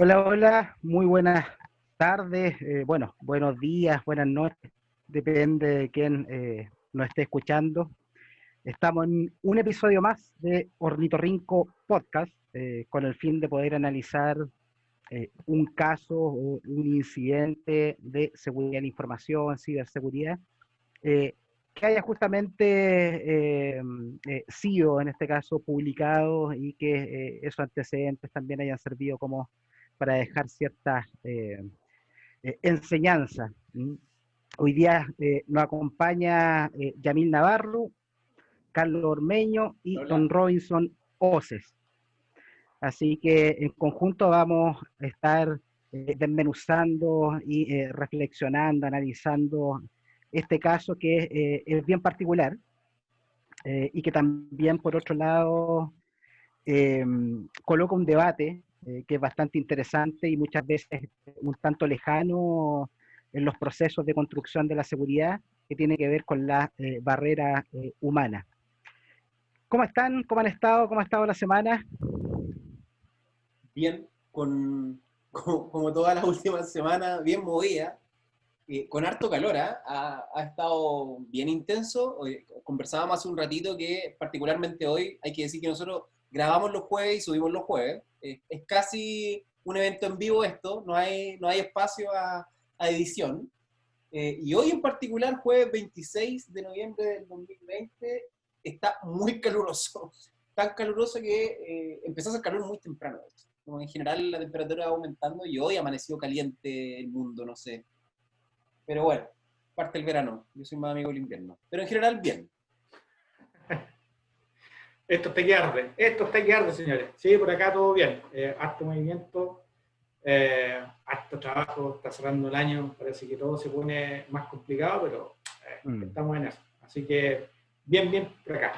Hola, hola, muy buenas tardes, bueno, buenos días, buenas noches, depende de quién nos esté escuchando. Estamos en un episodio más de Ornitorrinco Podcast, con el fin de poder analizar un caso o un incidente de seguridad de la información, ciberseguridad, eh, que haya justamente sido, en este caso, publicado y que esos antecedentes también hayan servido como para dejar ciertas enseñanzas. Hoy día nos acompaña Yamil Navarro, Carlos Ormeño y Hola. Don Robinson Oces. Así que en conjunto vamos a estar desmenuzando y reflexionando, analizando este caso que es bien particular y que también, por otro lado, eh, coloca un debate que es bastante interesante y muchas veces un tanto lejano en los procesos de construcción de la seguridad, que tiene que ver con la barrera humana. ¿Cómo están? ¿Cómo han estado? ¿Cómo ha estado la semana? Bien, como todas las últimas semanas, bien movida, con harto calor, ¿ah? Ha estado bien intenso. Hoy, conversábamos hace un ratito que particularmente hoy hay que decir que nosotros grabamos los jueves y subimos los jueves. Es casi un evento en vivo esto, no hay espacio a edición. Y hoy en particular, jueves 26 de noviembre del 2020, está muy caluroso. Tan caluroso que empezó a hacer calor muy temprano. De hecho. Como en general la temperatura va aumentando y hoy amaneció caliente el mundo, no sé. Pero bueno, parte el verano. Yo soy más amigo del invierno. Pero en general, bien. Esto está que arde, señores. Sí, por acá todo bien. Harto movimiento, harto trabajo, está cerrando el año, parece que todo se pone más complicado, pero estamos en eso. Así que bien por acá.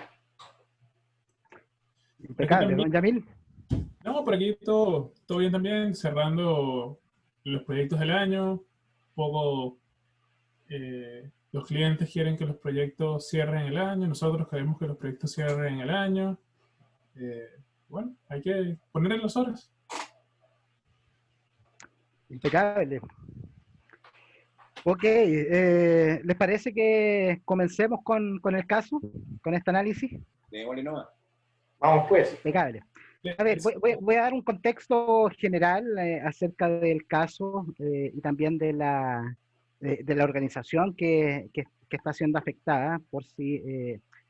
Por aquí Impecable, también, don Yamil. no, por aquí todo bien también, cerrando los proyectos del año. Un poco los clientes quieren que los proyectos cierren el año, nosotros queremos que los proyectos cierren el año. Eh, bueno, hay que poner en las horas. Impecable. Ok, ¿les parece que comencemos con el caso, con este análisis? Démosle nomás. Vamos pues. Impecable. A ver, voy a dar un contexto general acerca del caso y también de la organización que está siendo afectada, por si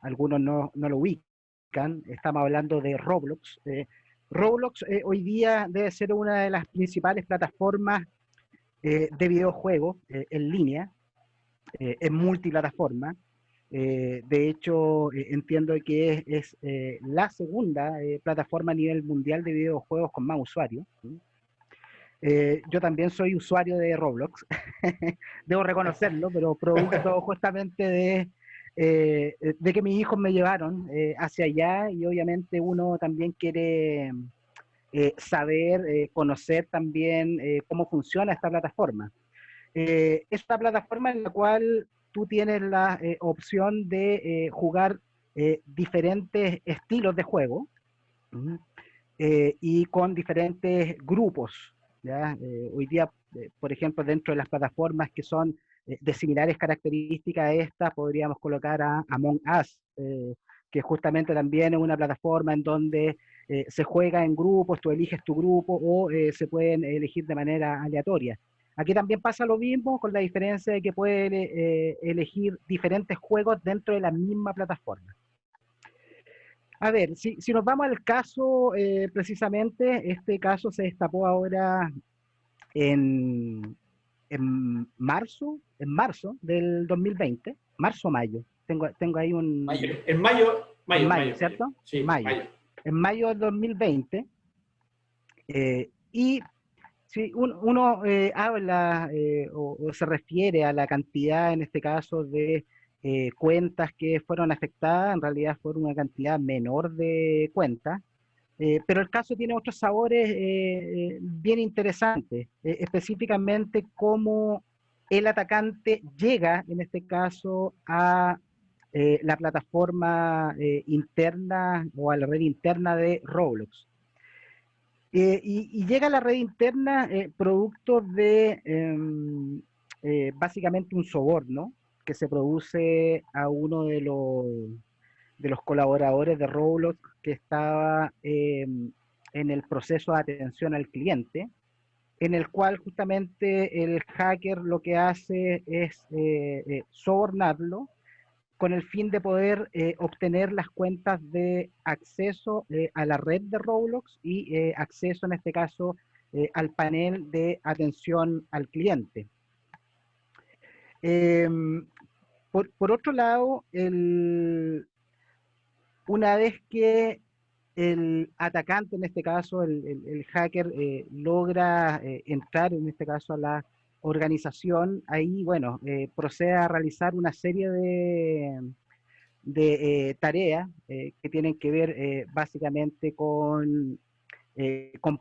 algunos no lo ubican. Estamos hablando de Roblox. Roblox hoy día debe ser una de las principales plataformas de videojuegos en línea, es multiplataforma. De hecho, entiendo que es la segunda plataforma a nivel mundial de videojuegos con más usuarios. Yo también soy usuario de Roblox, debo reconocerlo, pero producto justamente de que mis hijos me llevaron hacia allá y obviamente uno también quiere saber, conocer también cómo funciona esta plataforma. Esta plataforma en la cual tú tienes la opción de jugar diferentes estilos de juego y con diferentes grupos. ¿Ya? Hoy día, por ejemplo, dentro de las plataformas que son de similares características a esta, podríamos colocar a Among Us, que justamente también es una plataforma en donde se juega en grupos, tú eliges tu grupo o se pueden elegir de manera aleatoria. Aquí también pasa lo mismo, con la diferencia de que pueden elegir diferentes juegos dentro de la misma plataforma. A ver, si nos vamos al caso, precisamente, este caso se destapó ahora en, en marzo del 2020, marzo-mayo. Tengo ahí Mayo. En en mayo, mayo. ¿cierto? Sí, Mayo. mayo. En mayo del 2020. Y si uno habla o se refiere a la cantidad, en este caso, de cuentas que fueron afectadas, en realidad fueron una cantidad menor de cuentas, pero el caso tiene otros sabores bien interesantes, específicamente cómo el atacante llega, en este caso, a la plataforma interna o a la red interna de Roblox. Y llega a la red interna producto de básicamente un soborno que se produce a uno de los colaboradores de Roblox que estaba en el proceso de atención al cliente, en el cual justamente el hacker lo que hace es sobornarlo con el fin de poder obtener las cuentas de acceso a la red de Roblox y acceso en este caso al panel de atención al cliente. Por otro lado, una vez que el atacante, en este caso el hacker, logra entrar en este caso a la organización, ahí, bueno, procede a realizar una serie de tareas que tienen que ver básicamente con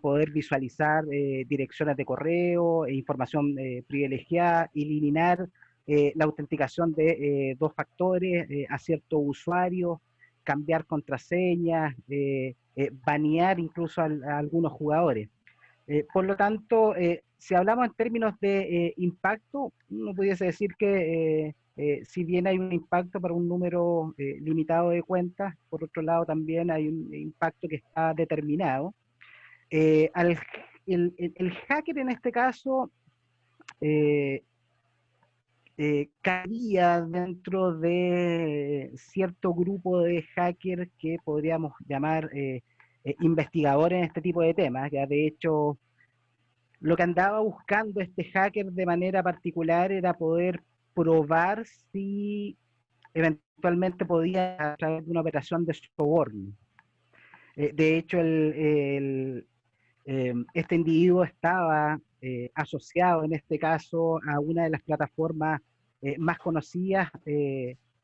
poder visualizar direcciones de correo, información privilegiada, eliminar la autenticación de dos factores a ciertos usuarios, cambiar contraseñas, banear incluso a algunos jugadores. Por lo tanto, si hablamos en términos de impacto, uno pudiese decir que si bien hay un impacto para un número limitado de cuentas, por otro lado también hay un impacto que está determinado. El hacker en este caso caía dentro de cierto grupo de hackers que podríamos llamar investigadores en este tipo de temas. Ya de hecho, lo que andaba buscando este hacker de manera particular era poder probar si eventualmente podía a través de una operación de soborno. De hecho, este individuo estaba asociado en este caso a una de las plataformas más conocidas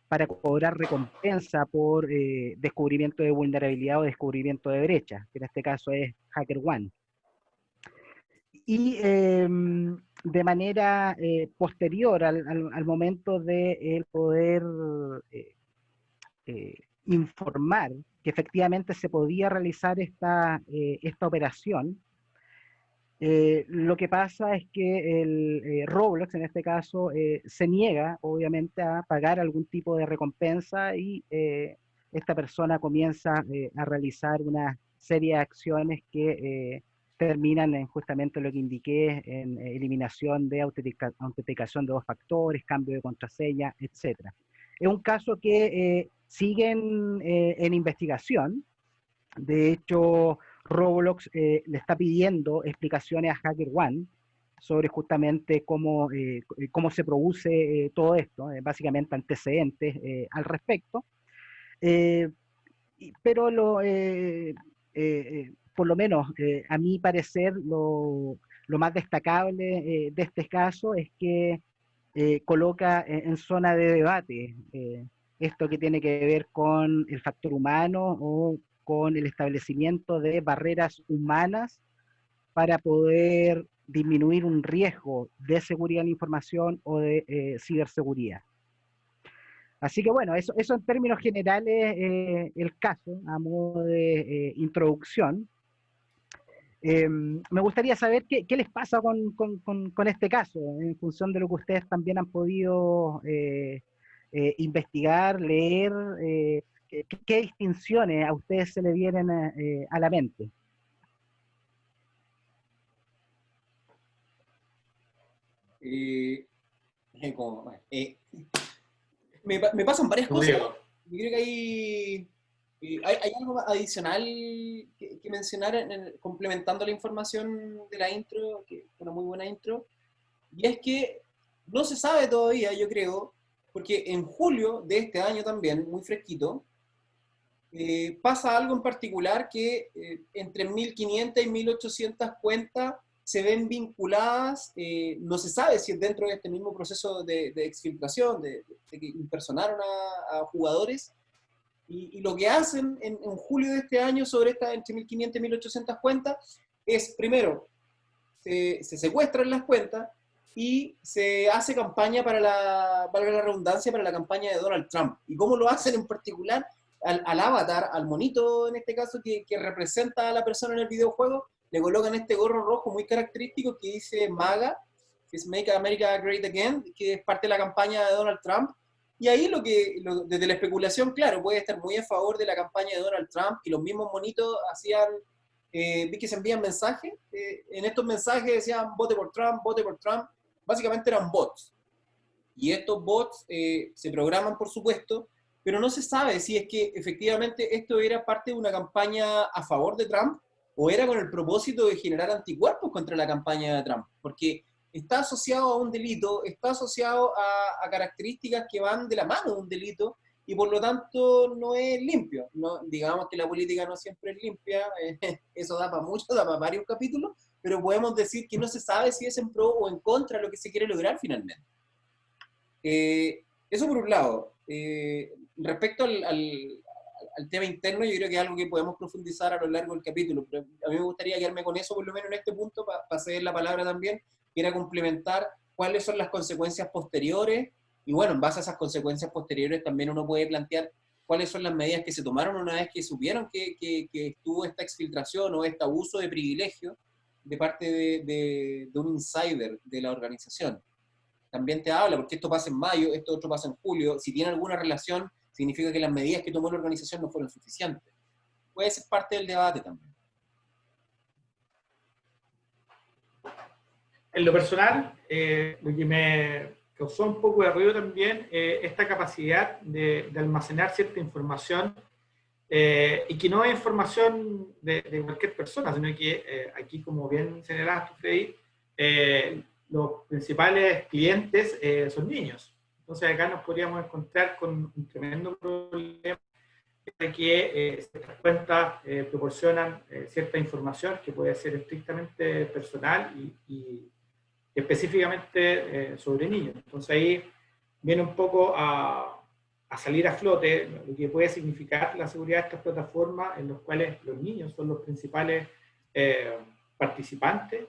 para cobrar recompensa por descubrimiento de vulnerabilidad o descubrimiento de brecha, que en este caso es HackerOne. Y de manera posterior al momento de poder informar que efectivamente se podía realizar esta operación, lo que pasa es que el Roblox, en este caso, se niega, obviamente, a pagar algún tipo de recompensa y esta persona comienza a realizar una serie de acciones que terminan en justamente lo que indiqué, en eliminación de autenticación de dos factores, cambio de contraseña, etc. Es un caso que sigue en investigación. De hecho, Roblox le está pidiendo explicaciones a HackerOne sobre justamente cómo se produce todo esto, básicamente antecedentes al respecto. Pero por lo menos a mi parecer, lo más destacable de este caso es que coloca en zona de debate esto que tiene que ver con el factor humano o con el establecimiento de barreras humanas para poder disminuir un riesgo de seguridad de la información o de ciberseguridad. Así que bueno, eso en términos generales el caso, a modo de introducción. Me gustaría saber qué les pasa con este caso, en función de lo que ustedes también han podido investigar, leer, ¿qué distinciones a ustedes se le vienen a la mente? Me pasan varias cosas. Diego. Yo creo que hay algo adicional que mencionar complementando la información de la intro, que fue una muy buena intro, y es que no se sabe todavía, yo creo, porque en julio de este año también, muy fresquito, pasa algo en particular que entre 1500 y 1800 cuentas se ven vinculadas, no se sabe si es dentro de este mismo proceso de exfiltración, de que impersonaron a jugadores, y lo que hacen en julio de este año sobre estas entre 1500 y 1800 cuentas es, primero, se secuestran las cuentas y se hace campaña para la redundancia, para la campaña de Donald Trump. ¿Y cómo lo hacen en particular? Al avatar, al monito en este caso, que representa a la persona en el videojuego, le colocan este gorro rojo muy característico que dice MAGA, que es Make America Great Again, que es parte de la campaña de Donald Trump. Y ahí desde la especulación, claro, puede estar muy a favor de la campaña de Donald Trump, y los mismos monitos hacían, vi que se envían mensajes, en estos mensajes decían vote por Trump, básicamente eran bots. Y estos bots se programan, por supuesto, pero no se sabe si es que efectivamente esto era parte de una campaña a favor de Trump o era con el propósito de generar anticuerpos contra la campaña de Trump, porque está asociado a un delito, está asociado a características que van de la mano de un delito, y por lo tanto no es limpio. No, digamos que la política no siempre es limpia, eso da para mucho, da para varios capítulos, pero podemos decir que no se sabe si es en pro o en contra de lo que se quiere lograr finalmente. Eso por un lado. Respecto al tema interno, yo creo que es algo que podemos profundizar a lo largo del capítulo, pero a mí me gustaría quedarme con eso, por lo menos en este punto, para ceder la palabra también, que era complementar cuáles son las consecuencias posteriores, y bueno, en base a esas consecuencias posteriores también uno puede plantear cuáles son las medidas que se tomaron una vez que supieron que estuvo esta exfiltración o este abuso de privilegio de parte de un insider de la organización. También te habla, porque esto pasa en mayo, esto otro pasa en julio, si tiene alguna relación, significa que las medidas que tomó la organización no fueron suficientes. Puede ser parte del debate también. En lo personal, lo que me causó un poco de ruido también, esta capacidad de almacenar cierta información, y que no es información de cualquier persona, sino que aquí, como bien señalaste, Freddy, los principales clientes son niños. Entonces acá nos podríamos encontrar con un tremendo problema de que estas cuentas proporcionan cierta información que puede ser estrictamente personal y específicamente sobre niños. Entonces ahí viene un poco a salir a flote lo que puede significar la seguridad de estas plataformas en los cuales los niños son los principales participantes.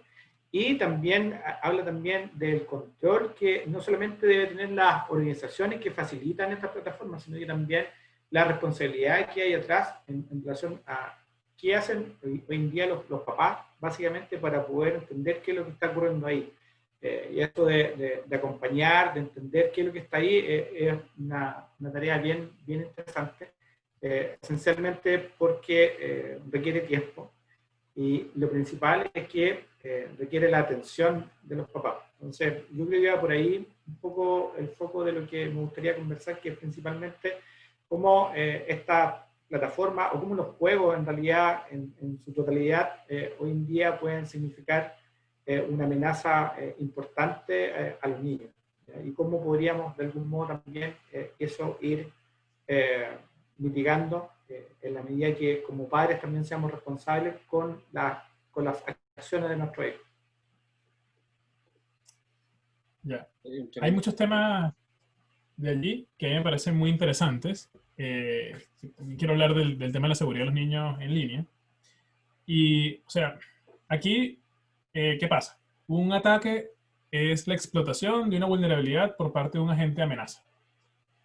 Y también habla también del control que no solamente debe tener las organizaciones que facilitan estas plataformas, sino que también la responsabilidad que hay atrás en relación a qué hacen hoy en día los papás, básicamente para poder entender qué es lo que está ocurriendo ahí. Y esto de acompañar, de entender qué es lo que está ahí, es una tarea bien interesante, esencialmente porque requiere tiempo. Y lo principal es que requiere la atención de los papás. Entonces, yo creo que va por ahí un poco el foco de lo que me gustaría conversar, que es principalmente cómo esta plataforma, o cómo los juegos en realidad, en su totalidad, hoy en día pueden significar una amenaza importante a los niños. Y cómo podríamos, de algún modo, también eso ir mitigando en la medida que como padres también seamos responsables con las acciones de nuestro hijo. Ya. Hay muchos temas de allí que a mí me parecen muy interesantes. Quiero hablar del tema de la seguridad de los niños en línea. Y, o sea, aquí, ¿qué pasa? Un ataque es la explotación de una vulnerabilidad por parte de un agente de amenaza.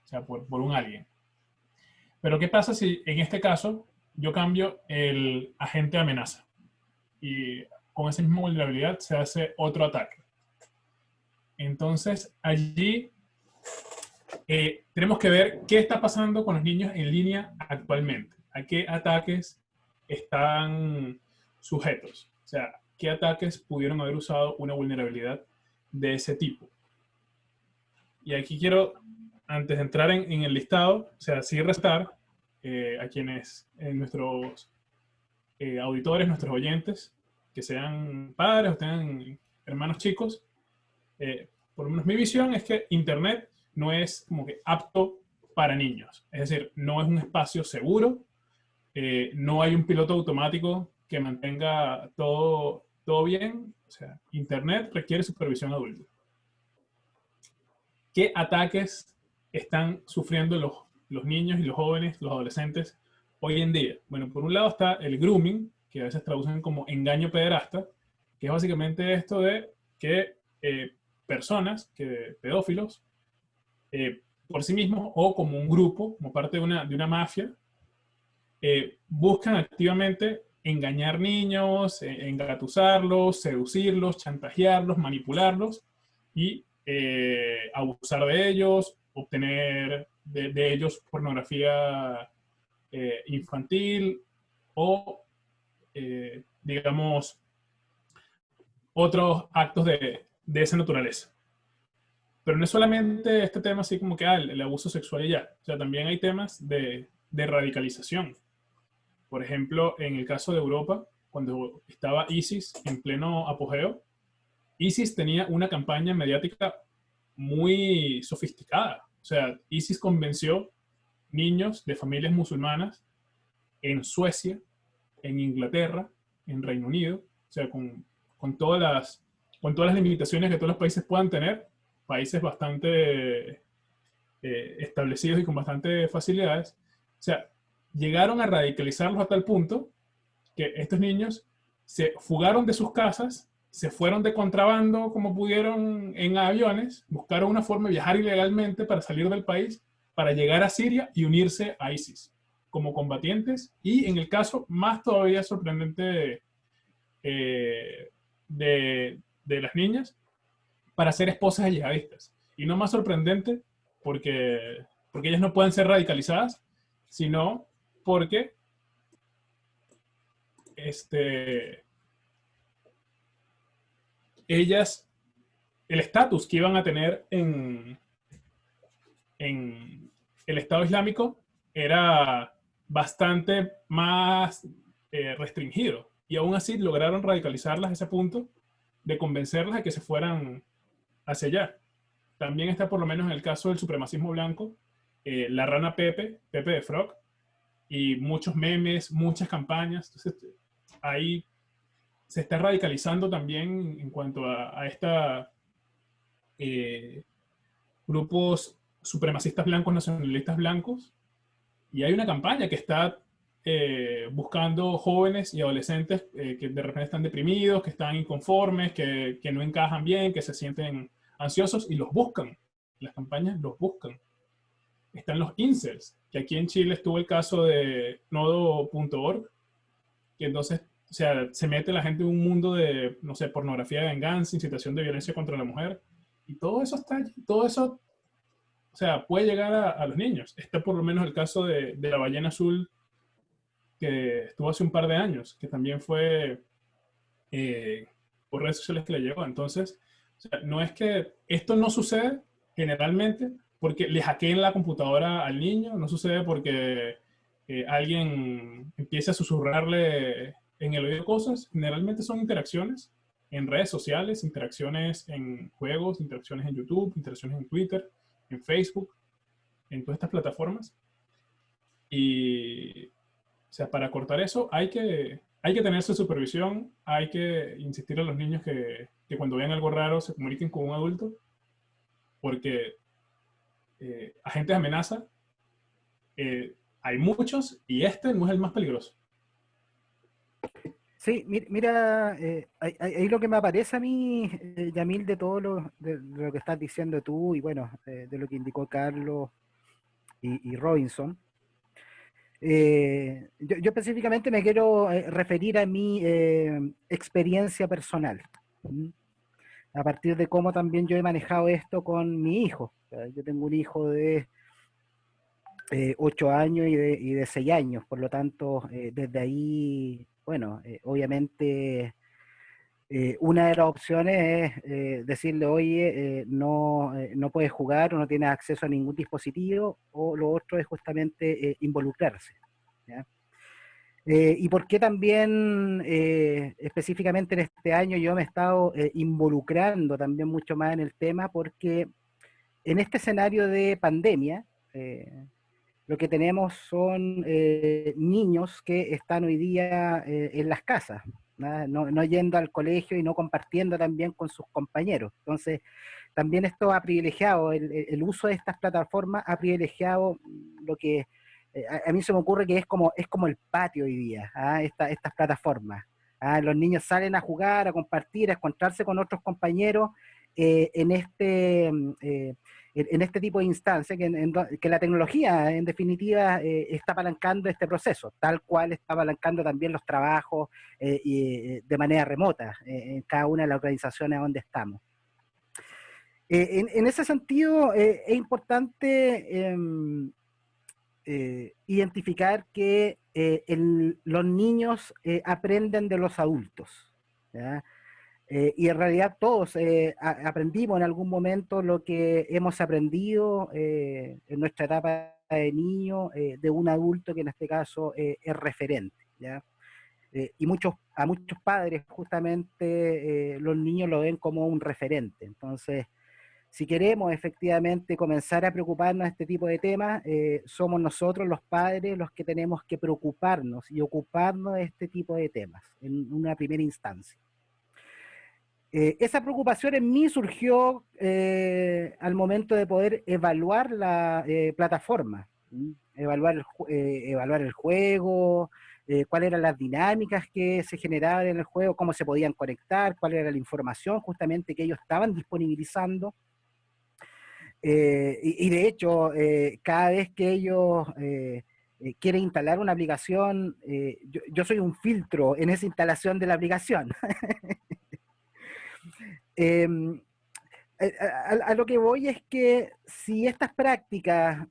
O sea, por un alguien. Pero ¿qué pasa si en este caso yo cambio el agente de amenaza y con esa misma vulnerabilidad se hace otro ataque? Entonces allí tenemos que ver qué está pasando con los niños en línea actualmente. ¿A qué ataques están sujetos? O sea, ¿qué ataques pudieron haber usado una vulnerabilidad de ese tipo? Y aquí quiero, antes de entrar en el listado, o sea, sí restar a quienes, nuestros auditores, nuestros oyentes, que sean padres o tengan hermanos chicos, por lo menos mi visión es que Internet no es como que apto para niños. Es decir, no es un espacio seguro, no hay un piloto automático que mantenga todo bien. O sea, Internet requiere supervisión adulta. ¿Qué ataques están sufriendo los niños y los jóvenes, los adolescentes hoy en día? Bueno, por un lado está el grooming, que a veces traducen como engaño pederasta, que es básicamente esto de que personas, pedófilos, por sí mismos o como un grupo, como parte de una mafia, buscan activamente engañar niños, engatusarlos, seducirlos, chantajearlos, manipularlos y abusar de ellos, obtener de ellos pornografía infantil o, digamos, otros actos de esa naturaleza. Pero no es solamente este tema así como que el abuso sexual y ya. O sea, también hay temas de radicalización. Por ejemplo, en el caso de Europa, cuando estaba ISIS en pleno apogeo, ISIS tenía una campaña mediática muy sofisticada. O sea, ISIS convenció niños de familias musulmanas en Suecia, en Inglaterra, en Reino Unido, o sea, con todas las limitaciones que todos los países puedan tener, países bastante establecidos y con bastantes facilidades. O sea, llegaron a radicalizarlos a tal punto que estos niños se fugaron de sus casas, se fueron de contrabando como pudieron en aviones, buscaron una forma de viajar ilegalmente para salir del país, para llegar a Siria y unirse a ISIS como combatientes, y en el caso más todavía sorprendente de las niñas, para ser esposas de yihadistas. Y no más sorprendente porque ellas no pueden ser radicalizadas, sino porque ellas, el estatus que iban a tener en el Estado Islámico era bastante más restringido. Y aún así lograron radicalizarlas a ese punto de convencerlas de que se fueran hacia allá. También está por lo menos en el caso del supremacismo blanco, la rana Pepe de Frog, y muchos memes, muchas campañas. Entonces, ahí se está radicalizando también en cuanto a esta grupos supremacistas blancos, nacionalistas blancos, y hay una campaña que está buscando jóvenes y adolescentes que de repente están deprimidos, que están inconformes, que no encajan bien, que se sienten ansiosos y los buscan. Las campañas los buscan. Están los incels, que aquí en Chile estuvo el caso de nodo.org, que entonces, o sea, se mete la gente en un mundo de, no sé, pornografía de venganza, incitación de violencia contra la mujer, y todo eso está allí, todo eso, o sea, puede llegar a los niños. Está por lo menos el caso de la ballena azul, que estuvo hace un par de años, que también fue por redes sociales que le llegó. Entonces, o sea, no es que esto no sucede generalmente porque le hackeen la computadora al niño, no sucede porque alguien empiece a susurrarle en el oído cosas. Generalmente son interacciones en redes sociales, interacciones en juegos, interacciones en YouTube, interacciones en Twitter, en Facebook, en todas estas plataformas. Y, o sea, para cortar eso hay que tener su supervisión, hay que insistir a los niños que cuando vean algo raro se comuniquen con un adulto, porque agentes de amenaza hay muchos y este no es el más peligroso. Sí, mira, ahí lo que me aparece a mí, Yamil, de todo de lo que estás diciendo tú y bueno, de lo que indicó Carlos y Robinson. Yo específicamente me quiero referir a mi experiencia personal, a partir de cómo también yo he manejado esto con mi hijo. O sea, yo tengo un hijo de 8 años y de 6 años, por lo tanto, desde ahí, bueno, obviamente una de las opciones es decirle, oye, no puedes jugar o no tienes acceso a ningún dispositivo, o lo otro es justamente involucrarse, ¿ya? Y por qué también específicamente en este año yo me he estado involucrando también mucho más en el tema, porque en este escenario de pandemia, lo que tenemos son niños que están hoy día en las casas, no yendo al colegio y no compartiendo también con sus compañeros. Entonces, también esto ha privilegiado, el uso de estas plataformas ha privilegiado lo que a mí se me ocurre que es como el patio hoy día, estas plataformas. Los niños salen a jugar, a compartir, a encontrarse con otros compañeros en en este tipo de instancias, que la tecnología en definitiva está apalancando este proceso, tal cual está apalancando también los trabajos de manera remota en cada una de las organizaciones donde estamos. En ese sentido, es importante identificar que los niños aprenden de los adultos, ¿ya? Y en realidad todos aprendimos en algún momento lo que hemos aprendido en nuestra etapa de niño de un adulto que en este caso es referente, ¿ya? Y a muchos padres justamente los niños lo ven como un referente. Entonces, si queremos efectivamente comenzar a preocuparnos de este tipo de temas, somos nosotros los padres los que tenemos que preocuparnos y ocuparnos de este tipo de temas en una primera instancia. Esa preocupación en mí surgió al momento de poder evaluar la plataforma, evaluar el juego, cuáles eran las dinámicas que se generaban en el juego, cómo se podían conectar, cuál era la información justamente que ellos estaban disponibilizando. Y de hecho, cada vez que ellos quieren instalar una aplicación, yo soy un filtro en esa instalación de la aplicación. A lo que voy es que si estas prácticas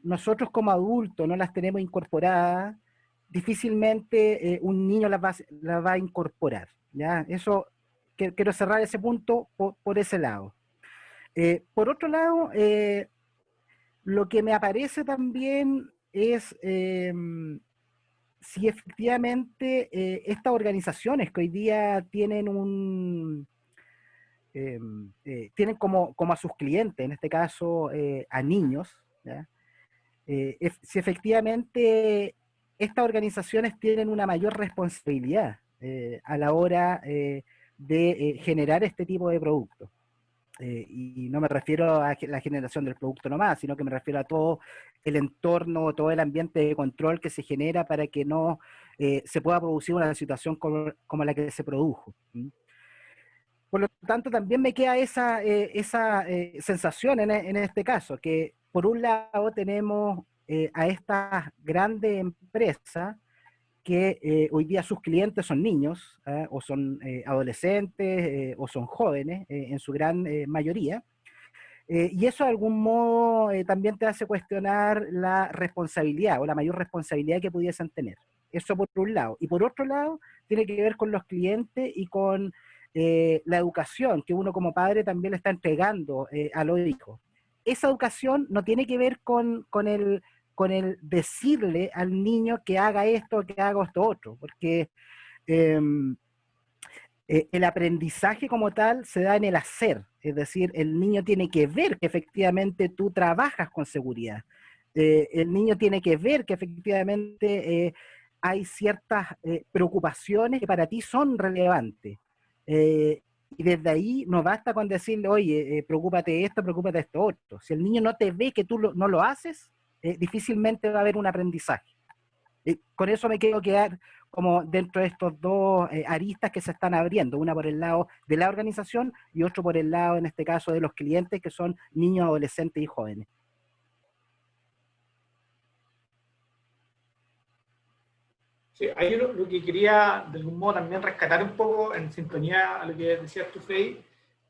nosotros como adultos no las tenemos incorporadas, difícilmente un niño las va a incorporar, ¿ya? Eso, quiero cerrar ese punto por ese lado. Por otro lado, lo que me aparece también es si efectivamente estas organizaciones que hoy día tienen tienen como a sus clientes, en este caso a niños, ¿ya? Si efectivamente estas organizaciones tienen una mayor responsabilidad a la hora de generar este tipo de productos. Y no me refiero a la generación del producto nomás, sino que me refiero a todo el entorno, todo el ambiente de control que se genera para que no se pueda producir una situación como la que se produjo. Por lo tanto, también me queda esa sensación en este caso, que por un lado tenemos a estas grandes empresas que hoy día sus clientes son niños, o son adolescentes, o son jóvenes, en su gran mayoría, y eso de algún modo también te hace cuestionar la responsabilidad, o la mayor responsabilidad que pudiesen tener. Eso por un lado. Y por otro lado, tiene que ver con los clientes y con la educación que uno como padre también le está entregando a los hijos. Esa educación no tiene que ver con el decirle al niño que haga esto, que haga esto otro, porque el aprendizaje como tal se da en el hacer, es decir, el niño tiene que ver que efectivamente tú trabajas con seguridad, el niño tiene que ver que efectivamente hay ciertas preocupaciones que para ti son relevantes, y desde ahí no basta con decirle, oye, preocúpate de esto, preocúpate de esto otro. Si el niño no te ve que tú no lo haces, difícilmente va a haber un aprendizaje. Con eso me quiero quedar como dentro de estos dos aristas que se están abriendo, una por el lado de la organización y otro por el lado, en este caso, de los clientes, que son niños, adolescentes y jóvenes. Sí, ahí lo que quería de algún modo también rescatar un poco en sintonía a lo que decías tú, Freddy,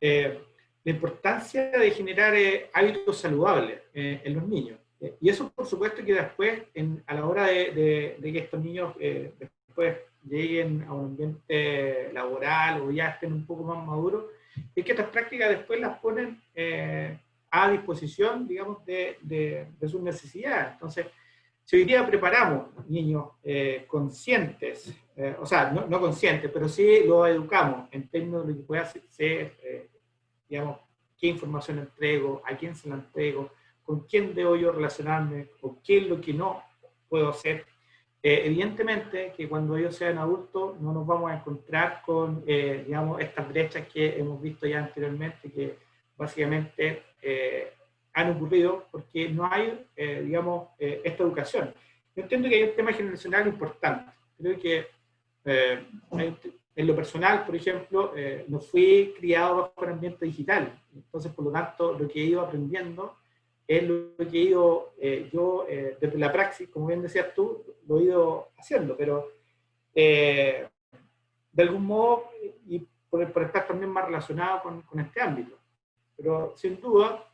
la importancia de generar hábitos saludables en los niños. Y eso, por supuesto, que después, a la hora de que estos niños después lleguen a un ambiente laboral o ya estén un poco más maduros, es que estas prácticas después las ponen a disposición, digamos, de sus necesidades. Entonces, si hoy día preparamos niños conscientes, o sea, no conscientes, pero sí los educamos en términos de lo que puede ser, digamos, qué información entrego, a quién se la entrego, con quién debo yo relacionarme, o qué es lo que no puedo hacer. Evidentemente que cuando ellos sean adultos no nos vamos a encontrar con, digamos, estas brechas que hemos visto ya anteriormente, que básicamente han ocurrido porque no hay, digamos, esta educación. Yo entiendo que hay un tema generacional importante. Creo que En lo personal, por ejemplo, no fui criado bajo un ambiente digital, entonces por lo tanto lo que he ido aprendiendo es lo que he ido yo desde la praxis, como bien decías tú, lo he ido haciendo, pero de algún modo, y por estar también más relacionado con este ámbito. Pero sin duda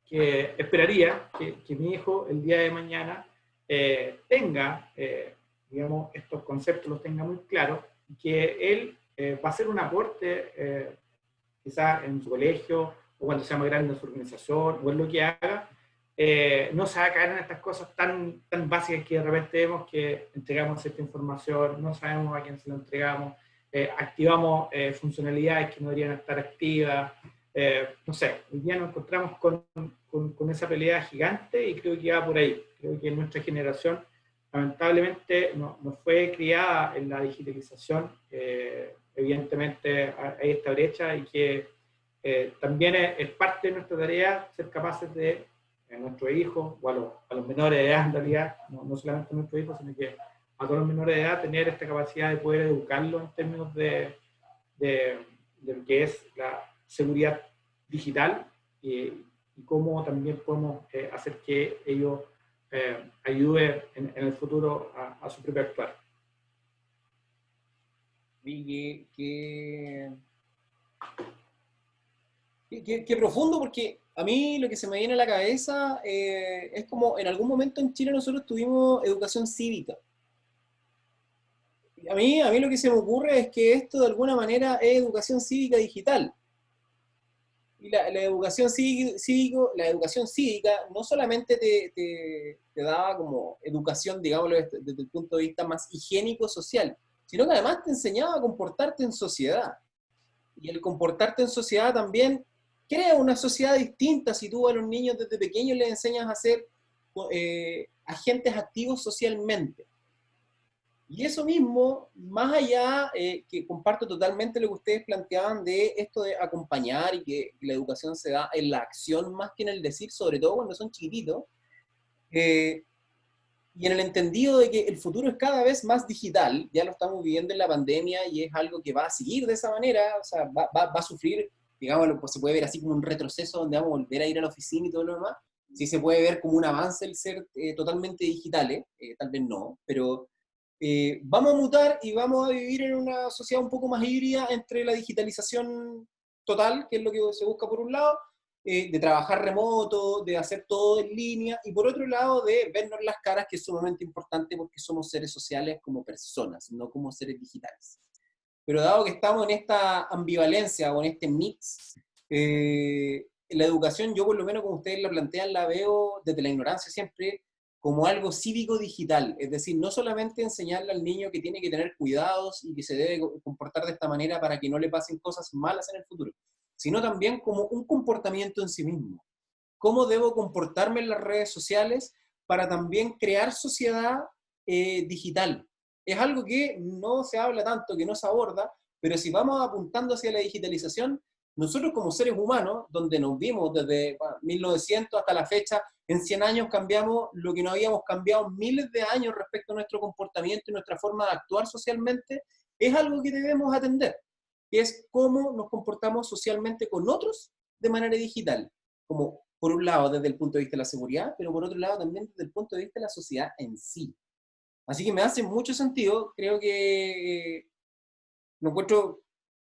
que esperaría que mi hijo el día de mañana tenga, digamos, estos conceptos los tenga muy claros, y que él va a hacer un aporte quizás en su colegio, o cuando sea más grande en su organización, o en lo que haga, no se va a caer en estas cosas tan básicas que de repente vemos que entregamos cierta información, no sabemos a quién se la entregamos, activamos funcionalidades que no deberían estar activas, no sé, hoy día nos encontramos con esa pelea gigante y creo que va por ahí. Creo que nuestra generación lamentablemente no fue criada en la digitalización, evidentemente hay esta brecha y que también es parte de nuestra tarea ser capaces de nuestros hijos, o a los menores de edad en realidad, no solamente a nuestros hijos, sino que a todos los menores de edad, tener esta capacidad de poder educarlos en términos de lo que es la seguridad digital y cómo también podemos hacer que ellos ayuden en el futuro a su propio actuar. Qué profundo, porque a mí lo que se me viene a la cabeza es como en algún momento en Chile nosotros tuvimos educación cívica. A mí lo que se me ocurre es que esto de alguna manera es educación cívica digital. Y la educación la educación cívica no solamente te daba como educación, digámoslo, desde el punto de vista más higiénico social, sino que además te enseñaba a comportarte en sociedad. Y el comportarte en sociedad también crea una sociedad distinta si tú a los niños desde pequeños les enseñas a ser agentes activos socialmente. Y eso mismo, más allá, que comparto totalmente lo que ustedes planteaban de esto de acompañar y que la educación se da en la acción más que en el decir, sobre todo cuando son chiquititos, y en el entendido de que el futuro es cada vez más digital, ya lo estamos viviendo en la pandemia y es algo que va a seguir de esa manera, o sea, va a sufrir, digamos, pues se puede ver así como un retroceso donde vamos a volver a ir a la oficina y todo lo demás, sí se puede ver como un avance el ser totalmente digitales, tal vez no, pero vamos a mutar y vamos a vivir en una sociedad un poco más híbrida entre la digitalización total, que es lo que se busca por un lado, de trabajar remoto, de hacer todo en línea, y por otro lado de vernos las caras, que es sumamente importante porque somos seres sociales como personas, no como seres digitales. Pero dado que estamos en esta ambivalencia o en este mix, la educación, yo por lo menos como ustedes la plantean, la veo desde la ignorancia siempre como algo cívico-digital, es decir, no solamente enseñarle al niño que tiene que tener cuidados y que se debe comportar de esta manera para que no le pasen cosas malas en el futuro, sino también como un comportamiento en sí mismo. ¿Cómo debo comportarme en las redes sociales para también crear sociedad digital? Es algo que no se habla tanto, que no se aborda, pero si vamos apuntando hacia la digitalización, nosotros como seres humanos, donde nos vimos desde 1900 hasta la fecha, en 100 años cambiamos lo que no habíamos cambiado miles de años respecto a nuestro comportamiento y nuestra forma de actuar socialmente, es algo que debemos atender, que es cómo nos comportamos socialmente con otros de manera digital, como por un lado desde el punto de vista de la seguridad, pero por otro lado también desde el punto de vista de la sociedad en sí. Así que me hace mucho sentido, creo que lo encuentro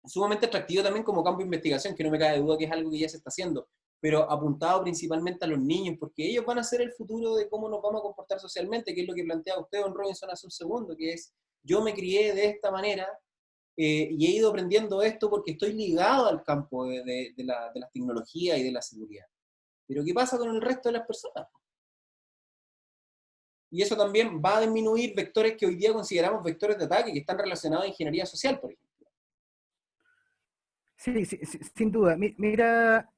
sumamente atractivo también como campo de investigación, que no me cabe duda que es algo que ya se está haciendo, pero apuntado principalmente a los niños, porque ellos van a ser el futuro de cómo nos vamos a comportar socialmente, que es lo que plantea usted, don Robinson, hace un segundo, que es, yo me crié de esta manera y he ido aprendiendo esto porque estoy ligado al campo de las tecnologías y de la seguridad. Pero ¿qué pasa con el resto de las personas? Y eso también va a disminuir vectores que hoy día consideramos vectores de ataque, que están relacionados a ingeniería social, por ejemplo. Sí, sin duda. Mira,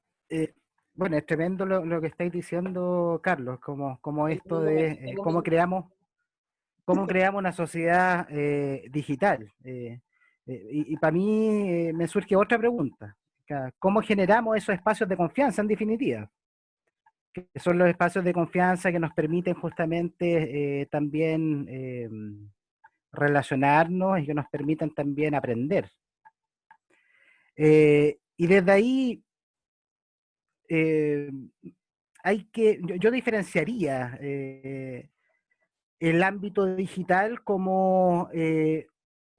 bueno, es tremendo lo que estáis diciendo, Carlos, como esto de cómo creamos una sociedad digital. Y para mí me surge otra pregunta. ¿Cómo generamos esos espacios de confianza, en definitiva? Que son los espacios de confianza que nos permiten justamente también relacionarnos y que nos permitan también aprender. Y desde ahí yo diferenciaría el ámbito digital como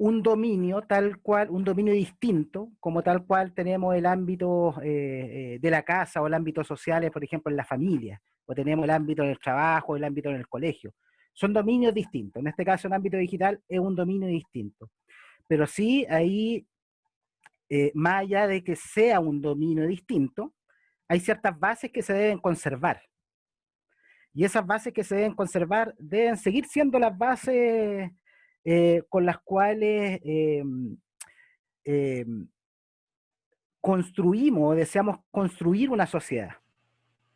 un dominio tal cual, un dominio distinto, como tal cual tenemos el ámbito de la casa o el ámbito social, por ejemplo, en la familia, o tenemos el ámbito en el trabajo, el ámbito en el colegio. Son dominios distintos. En este caso, el ámbito digital es un dominio distinto. Pero sí, ahí, más allá de que sea un dominio distinto, hay ciertas bases que se deben conservar. Y esas bases que se deben conservar deben seguir siendo las bases con las cuales construimos o deseamos construir una sociedad,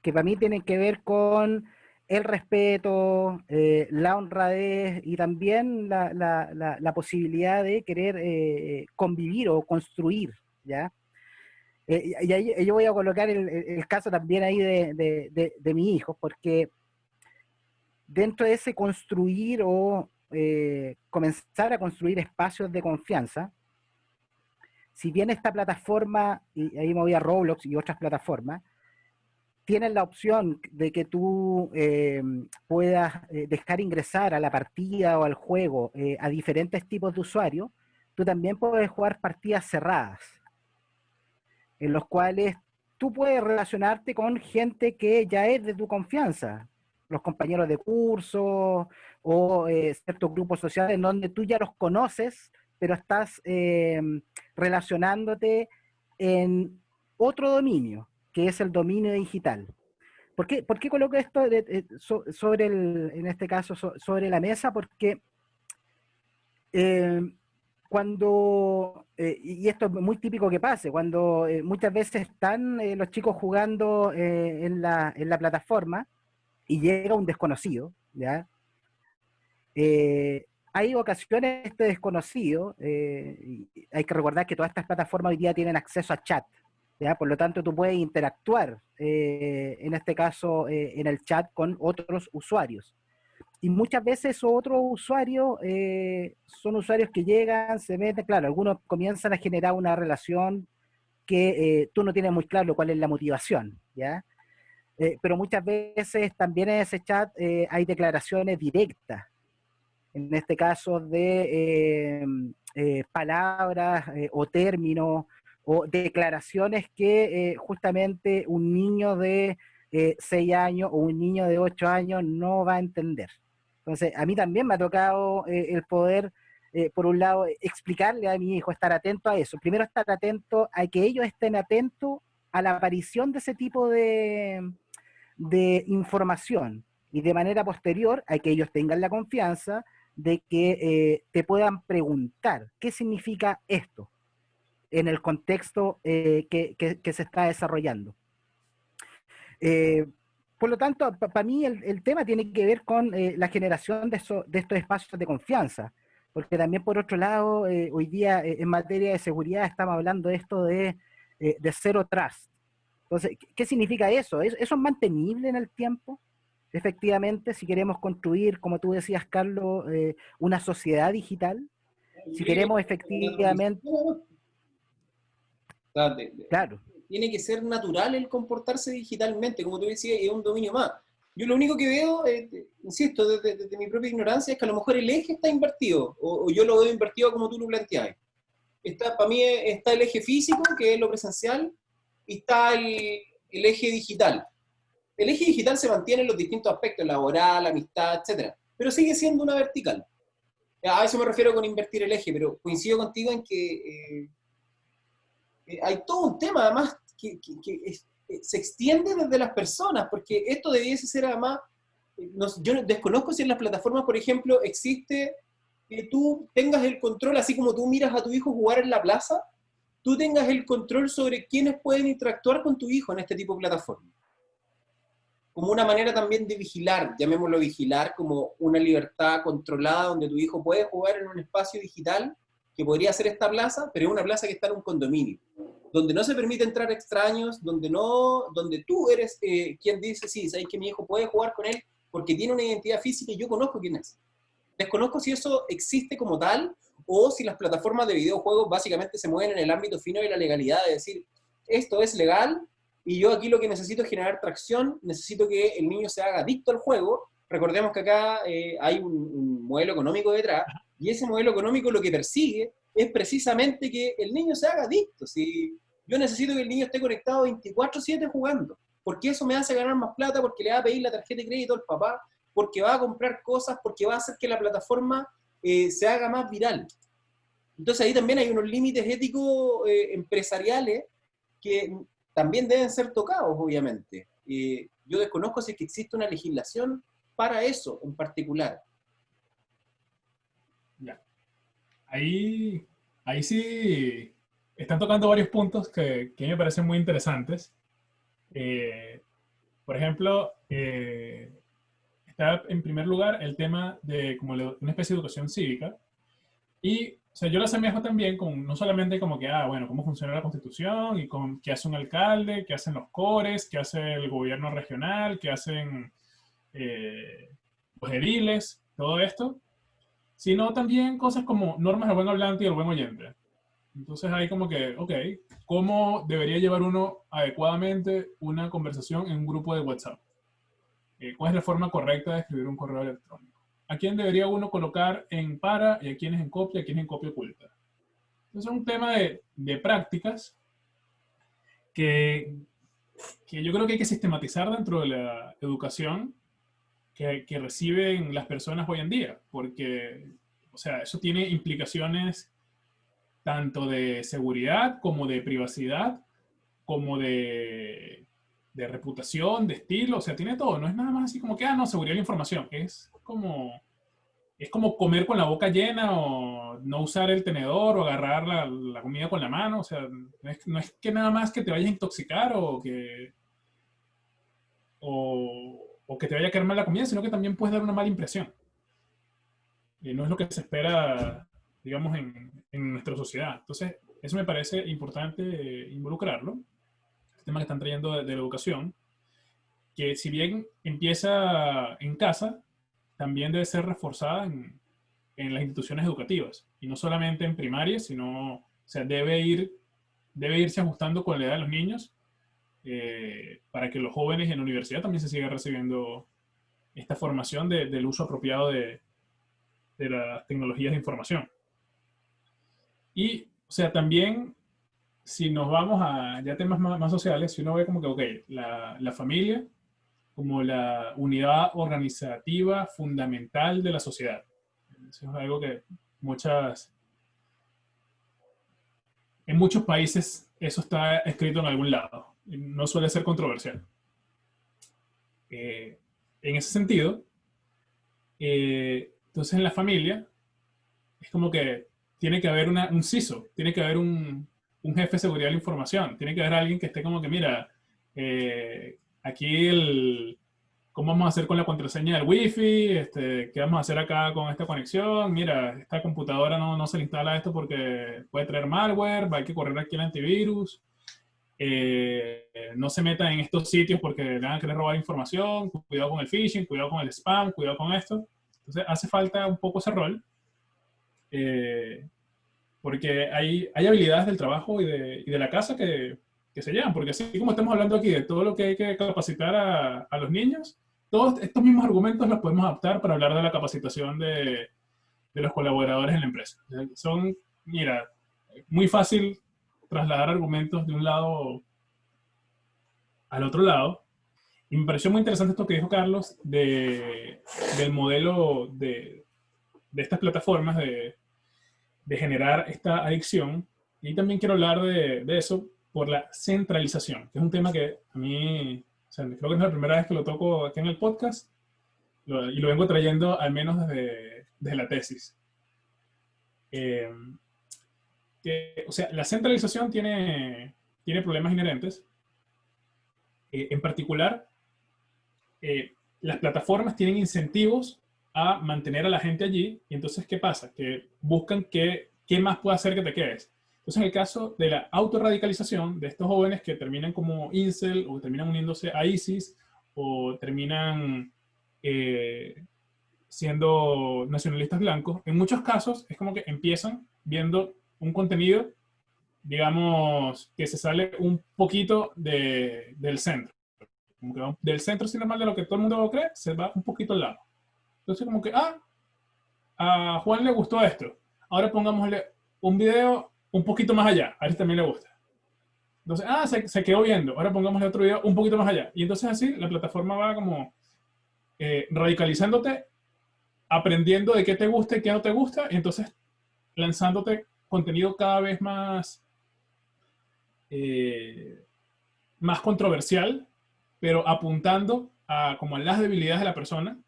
que para mí tienen que ver con el respeto, la honradez y también la posibilidad de querer convivir o construir, ¿ya? Y ahí yo voy a colocar el caso también ahí de mi hijo, porque dentro de ese construir o comenzar a construir espacios de confianza, si bien esta plataforma, y ahí me voy a Roblox y otras plataformas, tienen la opción de que tú puedas dejar ingresar a la partida o al juego a diferentes tipos de usuarios, tú también puedes jugar partidas cerradas, en los cuales tú puedes relacionarte con gente que ya es de tu confianza, los compañeros de curso o ciertos grupos sociales en donde tú ya los conoces, pero estás relacionándote en otro dominio, que es el dominio digital. ¿Por qué coloco esto sobre en este caso, sobre la mesa? Porque cuando, y esto es muy típico que pase, cuando muchas veces están los chicos jugando en la plataforma y llega un desconocido, ¿ya? Hay ocasiones este desconocido, y hay que recordar que todas estas plataformas hoy día tienen acceso a chat, ¿ya? Por lo tanto tú puedes interactuar, en este caso, en el chat con otros usuarios. Y muchas veces esos otros usuarios son usuarios que llegan, se meten, claro, algunos comienzan a generar una relación que tú no tienes muy claro cuál es la motivación, ¿ya? Pero muchas veces también en ese chat hay declaraciones directas, en este caso de palabras o términos o declaraciones que justamente un niño de 6 años o un niño de 8 años no va a entender. Entonces, a mí también me ha tocado el poder, por un lado, explicarle a mi hijo, estar atento a eso. Primero, estar atento a que ellos estén atentos a la aparición de ese tipo de información y de manera posterior a que ellos tengan la confianza de que te puedan preguntar qué significa esto en el contexto que se está desarrollando. Por lo tanto, para mí el tema tiene que ver con la generación de estos espacios de confianza, porque también por otro lado, hoy día en materia de seguridad estamos hablando de esto de zero trust. Entonces, ¿qué significa eso? ¿Eso es mantenible en el tiempo? Efectivamente, si queremos construir, como tú decías, Carlos, una sociedad digital, si queremos efectivamente... Claro. Tiene que ser natural el comportarse digitalmente, como tú decías, es un dominio más. Yo lo único que veo, insisto, desde mi propia ignorancia, es que a lo mejor el eje está invertido, o yo lo veo invertido como tú lo planteabas. Para mí está el eje físico, que es lo presencial, y está el eje digital. El eje digital se mantiene en los distintos aspectos, laboral, amistad, etc. Pero sigue siendo una vertical. A eso me refiero con invertir el eje, pero coincido contigo en que hay todo un tema, además, que se extiende desde las personas, porque esto debiese ser, además, yo desconozco si en las plataformas, por ejemplo, existe que tú tengas el control, así como tú miras a tu hijo jugar en la plaza, tú tengas el control sobre quiénes pueden interactuar con tu hijo en este tipo de plataformas. Como una manera también de vigilar, llamémoslo vigilar, como una libertad controlada donde tu hijo puede jugar en un espacio digital que podría ser esta plaza, pero es una plaza que está en un condominio, donde no se permite entrar extraños, donde tú eres quien dice, sí, sabes que mi hijo puede jugar con él porque tiene una identidad física y yo conozco quién es. Desconozco si eso existe como tal o si las plataformas de videojuegos básicamente se mueven en el ámbito fino de la legalidad, de decir, esto es legal y yo aquí lo que necesito es generar tracción, necesito que el niño se haga adicto al juego. Recordemos que acá hay un modelo económico detrás y ese modelo económico lo que persigue es precisamente que el niño se haga adicto. Si yo necesito que el niño esté conectado 24/7 jugando, porque eso me hace ganar más plata, porque le va a pedir la tarjeta de crédito al papá, porque va a comprar cosas, porque va a hacer que la plataforma se haga más viral. Entonces ahí también hay unos límites éticos empresariales que también deben ser tocados, obviamente. Yo desconozco si es que existe una legislación para eso en particular. Ya. Ahí sí están tocando varios puntos que me parecen muy interesantes. Por ejemplo, está en primer lugar el tema de como una especie de educación cívica. Y o sea, yo lo asemejo también con, no solamente como que, bueno, cómo funciona la Constitución y con qué hace un alcalde, qué hacen los cores, qué hace el gobierno regional, qué hacen los ediles, todo esto, sino también cosas como normas del buen hablante y del buen oyente. Entonces hay como que, ok, ¿cómo debería llevar uno adecuadamente una conversación en un grupo de WhatsApp? ¿Cuál es la forma correcta de escribir un correo electrónico? ¿A quién debería uno colocar en para y a quién es en copia y a quién es en copia oculta? Entonces es un tema de prácticas que yo creo que hay que sistematizar dentro de la educación que reciben las personas hoy en día, porque, o sea, eso tiene implicaciones tanto de seguridad como de privacidad, como de reputación, de estilo, o sea, tiene todo. No es nada más así como que, no, seguridad de la información. Es como comer con la boca llena o no usar el tenedor o agarrar la comida con la mano. O sea, no es que nada más que te vayas a intoxicar o que te vaya a caer mal la comida, sino que también puedes dar una mala impresión. No es lo que se espera, digamos, en nuestra sociedad. Entonces, eso me parece importante involucrarlo. El tema que están trayendo de la educación, que si bien empieza en casa, también debe ser reforzada en las instituciones educativas. Y no solamente en primaria, sino, o sea, debe irse ajustando con la edad de los niños para que los jóvenes en la universidad también se sigan recibiendo esta formación del uso apropiado de las tecnologías de información. Y, o sea, también, si nos vamos a ya temas más sociales, si uno ve como que, ok, la familia como la unidad organizativa fundamental de la sociedad. Eso es algo que en muchos países eso está escrito en algún lado. No suele ser controversial. En ese sentido, entonces en la familia es como que tiene que haber un CISO, tiene que haber un jefe de seguridad de la información, tiene que haber alguien que esté como que, mira, aquí ¿cómo vamos a hacer con la contraseña del Wi-Fi? ¿Qué vamos a hacer acá con esta conexión? Mira, esta computadora no se le instala esto porque puede traer malware, hay que correr aquí el antivirus. No se meta en estos sitios porque le van a querer robar información. Cuidado con el phishing, cuidado con el spam, cuidado con esto. Entonces hace falta un poco ese rol. Porque hay habilidades del trabajo y de la casa que se llevan, porque así como estamos hablando aquí de todo lo que hay que capacitar a los niños, todos estos mismos argumentos los podemos adaptar para hablar de la capacitación de los colaboradores en la empresa. Mira, muy fácil trasladar argumentos de un lado al otro lado. Y me pareció muy interesante esto que dijo Carlos del modelo de estas plataformas de generar esta adicción. Y también quiero hablar de eso por la centralización, que es un tema que a mí, o sea, creo que no es la primera vez que lo toco aquí en el podcast, y lo vengo trayendo al menos desde la tesis. O sea, la centralización tiene problemas inherentes. En particular, las plataformas tienen incentivos a mantener a la gente allí, y entonces, ¿qué pasa? Que buscan qué más puede hacer que te quedes. Entonces, en el caso de la autorradicalización de estos jóvenes que terminan como incel o terminan uniéndose a ISIS o terminan siendo nacionalistas blancos, en muchos casos es como que empiezan viendo un contenido, digamos, que se sale un poquito del centro. Como que va del centro, sin embargo, de lo que todo el mundo cree, se va un poquito al lado. Entonces, como que, a Juan le gustó esto. Ahora pongámosle un video un poquito más allá. A él también le gusta. Entonces, se quedó viendo. Ahora pongámosle otro video un poquito más allá. Y entonces así la plataforma va como radicalizándote, aprendiendo de qué te gusta y qué no te gusta, y entonces lanzándote contenido cada vez más controversial, pero apuntando como a las debilidades de la persona,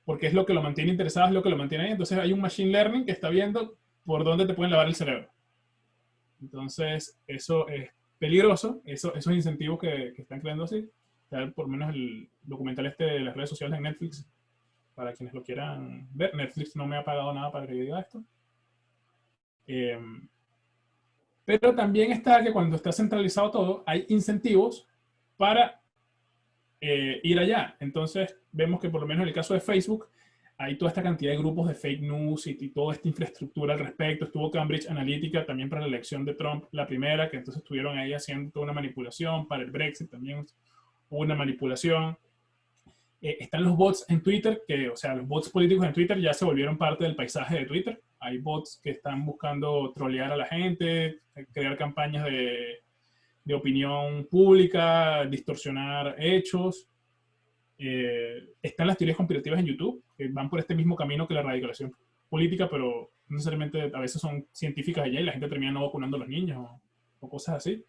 porque es lo que lo mantiene interesado, es lo que lo mantiene ahí. Entonces hay un machine learning que está viendo por dónde te pueden lavar el cerebro. Entonces eso es peligroso, esos incentivos que están creando así. Por lo menos el documental de las redes sociales en Netflix, para quienes lo quieran ver. Netflix no me ha pagado nada para que yo diga esto. Pero también está que cuando está centralizado todo, hay incentivos para ir allá. Entonces, vemos que por lo menos en el caso de Facebook, hay toda esta cantidad de grupos de fake news y toda esta infraestructura al respecto. Estuvo Cambridge Analytica también para la elección de Trump, la primera, que entonces estuvieron ahí haciendo toda una manipulación. Para el Brexit también hubo una manipulación. Están los bots en Twitter, o sea, los bots políticos en Twitter ya se volvieron parte del paisaje de Twitter. Hay bots que están buscando trolear a la gente, crear campañas de opinión pública, distorsionar hechos. Están las teorías conspirativas en YouTube, que van por este mismo camino que la radicalización política, pero no necesariamente a veces son científicas allá y la gente termina no vacunando a los niños o cosas así.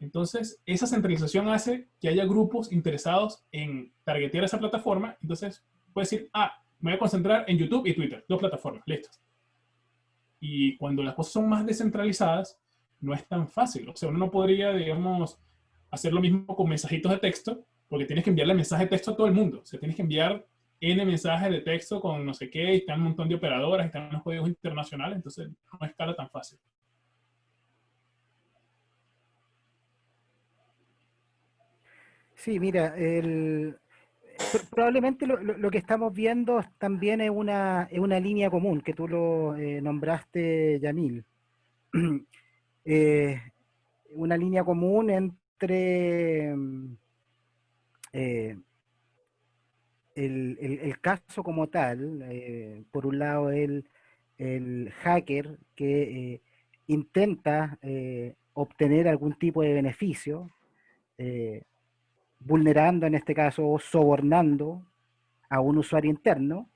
Entonces, esa centralización hace que haya grupos interesados en targetear esa plataforma. Entonces, puedes decir, me voy a concentrar en YouTube y Twitter, 2 plataformas, listo. Y cuando las cosas son más descentralizadas, no es tan fácil. O sea, uno no podría, digamos, hacer lo mismo con mensajitos de texto, porque tienes que enviarle mensaje de texto a todo el mundo. O sea, tienes que enviar N mensajes de texto con no sé qué, y están un montón de operadoras, están los códigos internacionales, entonces no escala tan fácil. Sí, mira, probablemente lo que estamos viendo también es una línea común, que tú lo nombraste, Yamil. Una línea común entre el caso como tal, por un lado el hacker que intenta obtener algún tipo de beneficio, vulnerando en este caso o sobornando a un usuario interno,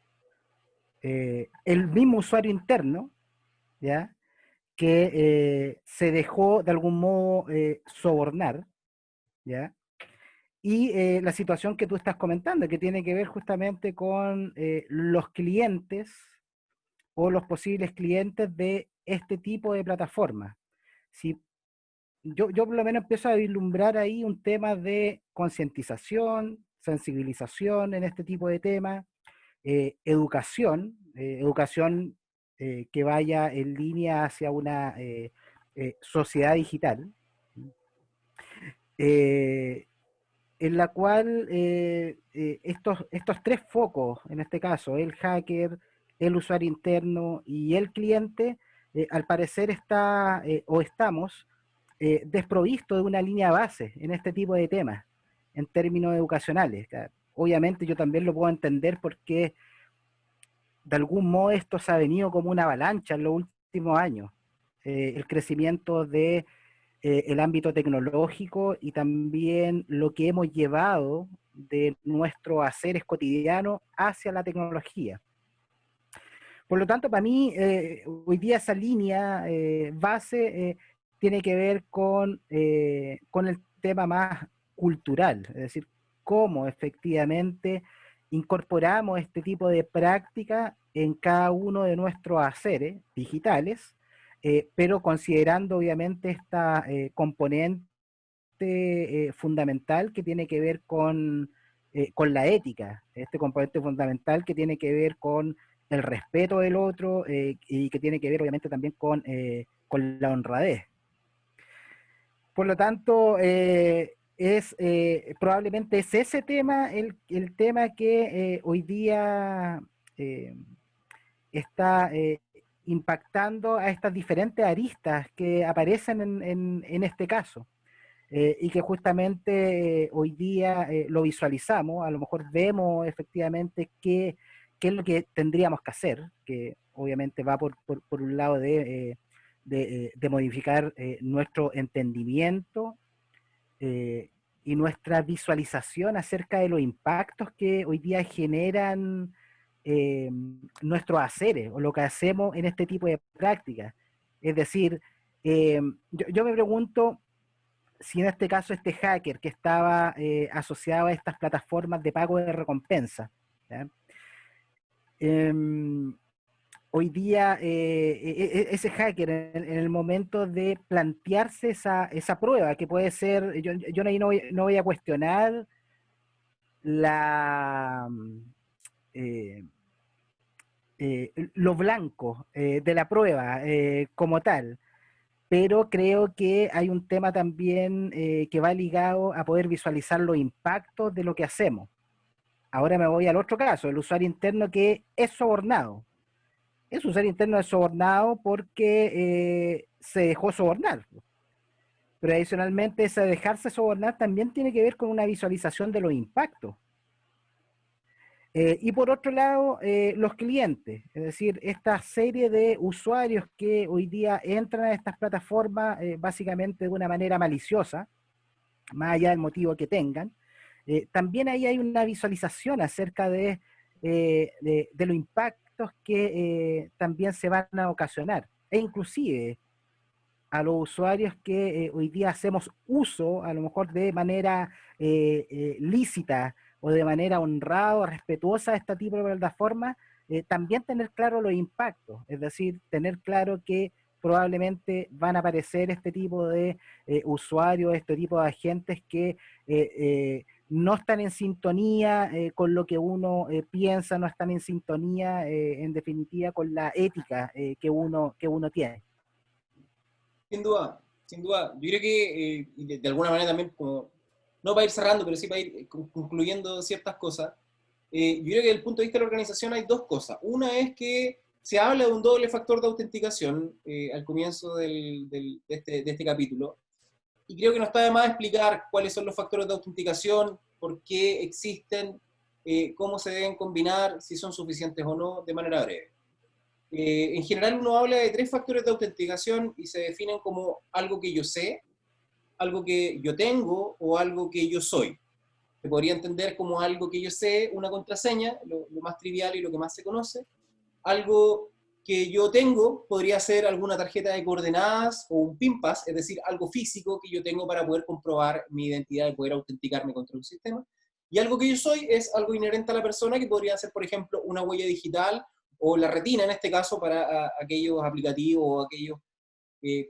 el mismo usuario interno, ¿ya? Que se dejó de algún modo sobornar, ¿ya? Y la situación que tú estás comentando, que tiene que ver justamente con los clientes o los posibles clientes de este tipo de plataformas. Si yo por lo menos empiezo a vislumbrar ahí un tema de concientización, sensibilización en este tipo de temas, educación que vaya en línea hacia una sociedad digital, en la cual estos 3 focos, en este caso, el hacker, el usuario interno y el cliente, al parecer estamos desprovistos de una línea base en este tipo de temas, en términos educacionales. Obviamente yo también lo puedo entender porque de algún modo esto se ha venido como una avalancha en los últimos años. El crecimiento de el ámbito tecnológico y también lo que hemos llevado de nuestros haceres cotidianos hacia la tecnología. Por lo tanto, para mí, hoy día esa línea base tiene que ver con el tema más cultural, es decir, cómo efectivamente incorporamos este tipo de práctica en cada uno de nuestros haceres digitales, pero considerando obviamente esta componente fundamental que tiene que ver con la ética, este componente fundamental que tiene que ver con el respeto del otro y que tiene que ver obviamente también con la honradez. Por lo tanto, probablemente es ese tema el tema que hoy día está impactando a estas diferentes aristas que aparecen en este caso. Y que justamente hoy día lo visualizamos, a lo mejor vemos efectivamente qué es lo que tendríamos que hacer, que obviamente va por un lado de modificar nuestro entendimiento y nuestra visualización acerca de los impactos que hoy día generan nuestros haceres o lo que hacemos en este tipo de prácticas. Es decir, yo me pregunto si en este caso este hacker que estaba asociado a estas plataformas de pago de recompensa, ¿ya? Hoy día ese hacker en el momento de plantearse esa prueba, que puede ser, yo no voy a cuestionar lo blanco de la prueba como tal, pero creo que hay un tema también que va ligado a poder visualizar los impactos de lo que hacemos. Ahora me voy al otro caso, el usuario interno que es sobornado. Es un usuario interno sobornado porque se dejó sobornar. Pero adicionalmente ese dejarse sobornar también tiene que ver con una visualización de los impactos. Y por otro lado, los clientes, es decir, esta serie de usuarios que hoy día entran a estas plataformas básicamente de una manera maliciosa, más allá del motivo que tengan, también ahí hay una visualización acerca de los impactos que también se van a ocasionar. E inclusive a los usuarios que hoy día hacemos uso, a lo mejor de manera lícita, o de manera honrada o respetuosa de este tipo de plataformas, también tener claro los impactos, es decir, tener claro que probablemente van a aparecer este tipo de usuarios, este tipo de agentes que no están en sintonía con lo que uno piensa, no están en sintonía, en definitiva, con la ética que uno tiene. Sin duda, sin duda. Yo creo que de alguna manera también como no para ir cerrando, pero sí para ir concluyendo ciertas cosas, yo creo que desde el punto de vista de la organización hay dos cosas. Una es que se habla de un doble factor de autenticación al comienzo de este capítulo, y creo que no está de más explicar cuáles son los factores de autenticación, por qué existen, cómo se deben combinar, si son suficientes o no, de manera breve. En general uno habla de tres factores de autenticación y se definen como algo que yo sé, algo que yo tengo o algo que yo soy. Se podría entender como algo que yo sé, una contraseña, lo más trivial y lo que más se conoce. Algo que yo tengo podría ser alguna tarjeta de coordenadas o un PIN pass, es decir, algo físico que yo tengo para poder comprobar mi identidad y poder autenticarme contra un sistema. Y algo que yo soy es algo inherente a la persona que podría ser, por ejemplo, una huella digital o la retina, en este caso, para aquellos aplicativos o aquellos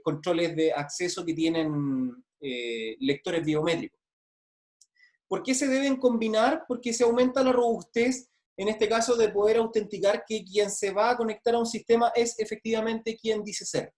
controles de acceso que tienen lectores biométricos. ¿Por qué se deben combinar? Porque se aumenta la robustez, en este caso, de poder autenticar que quien se va a conectar a un sistema es efectivamente quien dice ser.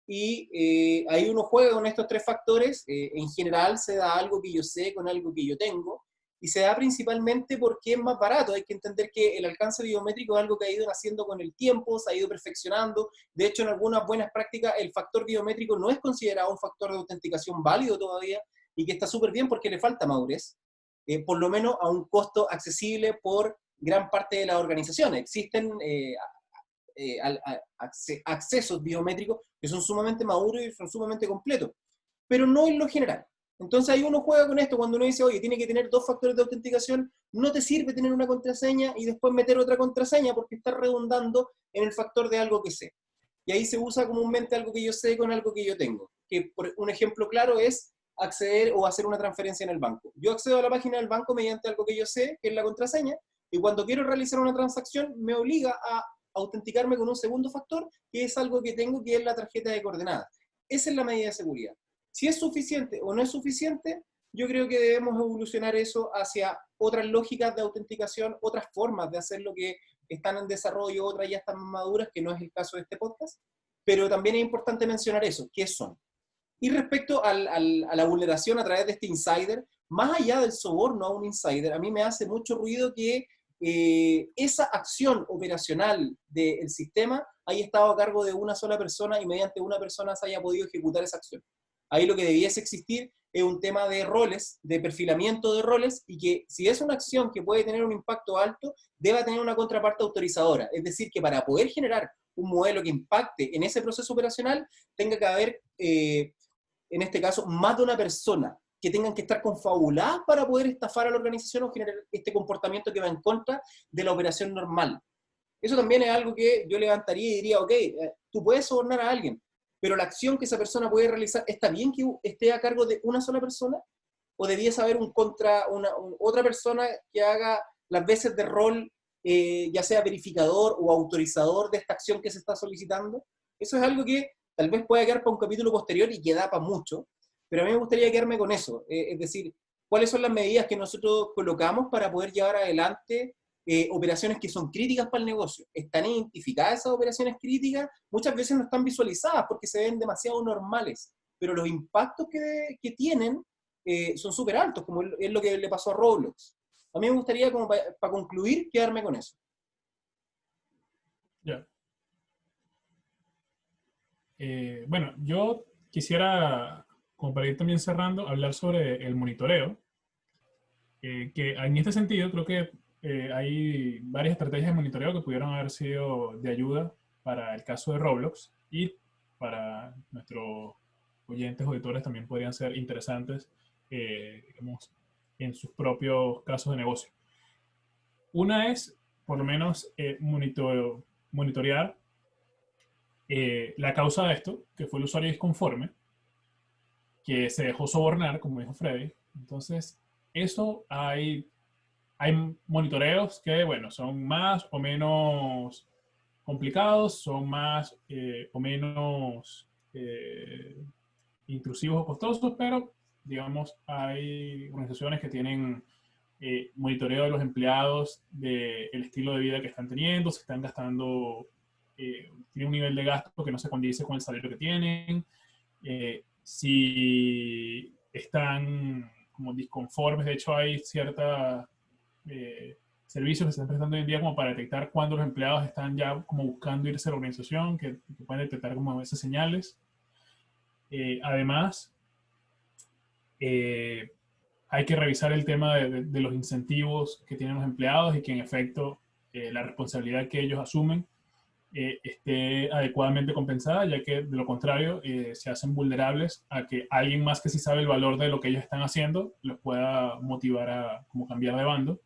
Y ahí uno juega con estos tres factores. En general se da algo que yo sé con algo que yo tengo, y se da principalmente porque es más barato. Hay que entender que el alcance biométrico es algo que ha ido naciendo con el tiempo, se ha ido perfeccionando. De hecho, en algunas buenas prácticas el factor biométrico no es considerado un factor de autenticación válido todavía, y que está súper bien porque le falta madurez, por lo menos a un costo accesible por gran parte de las organizaciones. Existen accesos biométricos que son sumamente maduros y son sumamente completos, pero no en lo general. Entonces ahí uno juega con esto cuando uno dice, oye, tiene que tener dos factores de autenticación. No te sirve tener una contraseña y después meter otra contraseña porque está redundando en el factor de algo que sé. Y ahí se usa comúnmente algo que yo sé con algo que yo tengo. Que por un ejemplo claro es acceder o hacer una transferencia en el banco. Yo accedo a la página del banco mediante algo que yo sé, que es la contraseña, y cuando quiero realizar una transacción me obliga a autenticarme con un segundo factor, que es algo que tengo, que es la tarjeta de coordenadas. Esa es la medida de seguridad. Si es suficiente o no es suficiente, yo creo que debemos evolucionar eso hacia otras lógicas de autenticación, otras formas de hacer lo que están en desarrollo, otras ya están más maduras, que no es el caso de este podcast, pero también es importante mencionar eso, ¿qué son? Y respecto a la vulneración a través de este insider, más allá del soborno a un insider, a mí me hace mucho ruido que esa acción operacional del sistema haya estado a cargo de una sola persona y mediante una persona se haya podido ejecutar esa acción. Ahí lo que debiese existir es un tema de roles, de perfilamiento de roles, y que si es una acción que puede tener un impacto alto, deba tener una contraparte autorizadora. Es decir, que para poder generar un modelo que impacte en ese proceso operacional, tenga que haber, en este caso, más de una persona que tengan que estar confabuladas para poder estafar a la organización o generar este comportamiento que va en contra de la operación normal. Eso también es algo que yo levantaría y diría, ok, tú puedes sobornar a alguien, pero la acción que esa persona puede realizar, ¿está bien que esté a cargo de una sola persona? ¿O debiese haber otra persona que haga las veces de rol, ya sea verificador o autorizador de esta acción que se está solicitando? Eso es algo que tal vez pueda quedar para un capítulo posterior y que da para mucho, pero a mí me gustaría quedarme con eso, es decir, ¿cuáles son las medidas que nosotros colocamos para poder llevar adelante operaciones que son críticas para el negocio? ¿Están identificadas esas operaciones críticas? Muchas veces no están visualizadas porque se ven demasiado normales, pero los impactos que tienen son súper altos, como es lo que le pasó a Roblox. A mí me gustaría, como para concluir, quedarme con eso. Ya. Bueno, yo quisiera, como para ir también cerrando, hablar sobre el monitoreo, que en este sentido creo que hay varias estrategias de monitoreo que pudieron haber sido de ayuda para el caso de Roblox, y para nuestros oyentes, auditores, también podrían ser interesantes, digamos, en sus propios casos de negocio. Una es, por lo menos, monitorear la causa de esto, que fue el usuario disconforme, que se dejó sobornar, como dijo Freddy. Entonces, eso hay monitoreos que, bueno, son más o menos complicados, son más o menos intrusivos o costosos, pero, digamos, hay organizaciones que tienen monitoreo de los empleados, del estilo de vida que están teniendo, si están gastando, tienen un nivel de gasto que no se condice con el salario que tienen, si están como disconformes. De hecho, hay ciertos servicios que se están prestando hoy en día como para detectar cuando los empleados están ya como buscando irse a la organización, que pueden detectar como esas señales. Además, hay que revisar el tema de los incentivos que tienen los empleados y que en efecto la responsabilidad que ellos asumen esté adecuadamente compensada, ya que de lo contrario se hacen vulnerables a que alguien más que sí sabe el valor de lo que ellos están haciendo los pueda motivar a como cambiar de bando.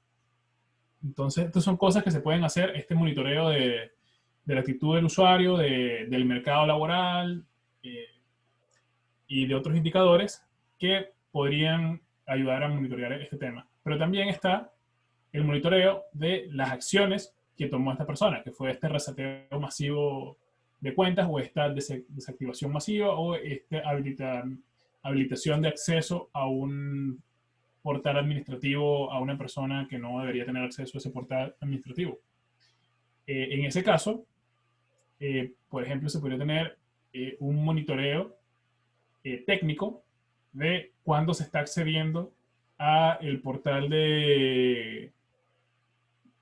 Entonces, estas son cosas que se pueden hacer, este monitoreo de la actitud del usuario, del mercado laboral y de otros indicadores que podrían ayudar a monitorear este tema. Pero también está el monitoreo de las acciones que tomó esta persona, que fue este reseteo masivo de cuentas, o esta desactivación masiva, o esta habilitación de acceso a un portal administrativo a una persona que no debería tener acceso a ese portal administrativo. En ese caso, por ejemplo, se podría tener un monitoreo técnico de cuándo se está accediendo a el portal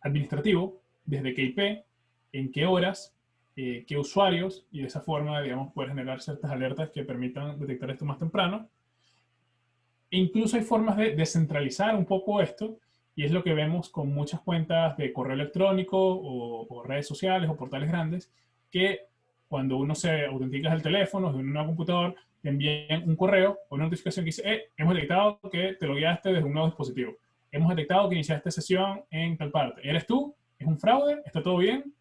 administrativo, desde qué IP, en qué horas, qué usuarios, y de esa forma, digamos, poder generar ciertas alertas que permitan detectar esto más temprano. E incluso hay formas de descentralizar un poco esto, y es lo que vemos con muchas cuentas de correo electrónico o redes sociales o portales grandes, que cuando uno se autentica desde el teléfono, desde un computador, te envían un correo o una notificación que dice, hemos detectado que te logueaste desde un nuevo dispositivo. Hemos detectado que iniciaste sesión en tal parte. ¿Eres tú? ¿Es un fraude? ¿Está todo bien?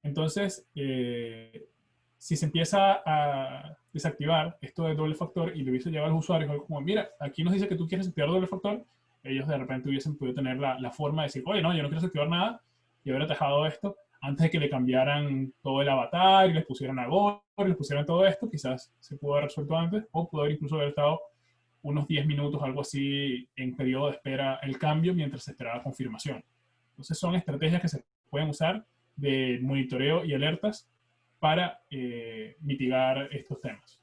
Entonces, si se empieza a desactivar esto de doble factor y le hubiese llevado a los usuarios algo como, mira, aquí nos dice que tú quieres activar doble factor, ellos de repente hubiesen podido tener la forma de decir, oye, no, yo no quiero activar nada, y haber atajado esto antes de que le cambiaran todo el avatar y les pusieran a Gore, les pusieran todo esto. Quizás se pudo haber resuelto antes, o pudo haber incluso haber estado unos 10 minutos, algo así, en periodo de espera el cambio mientras se esperaba confirmación. Entonces son estrategias que se pueden usar de monitoreo y alertas para mitigar estos temas.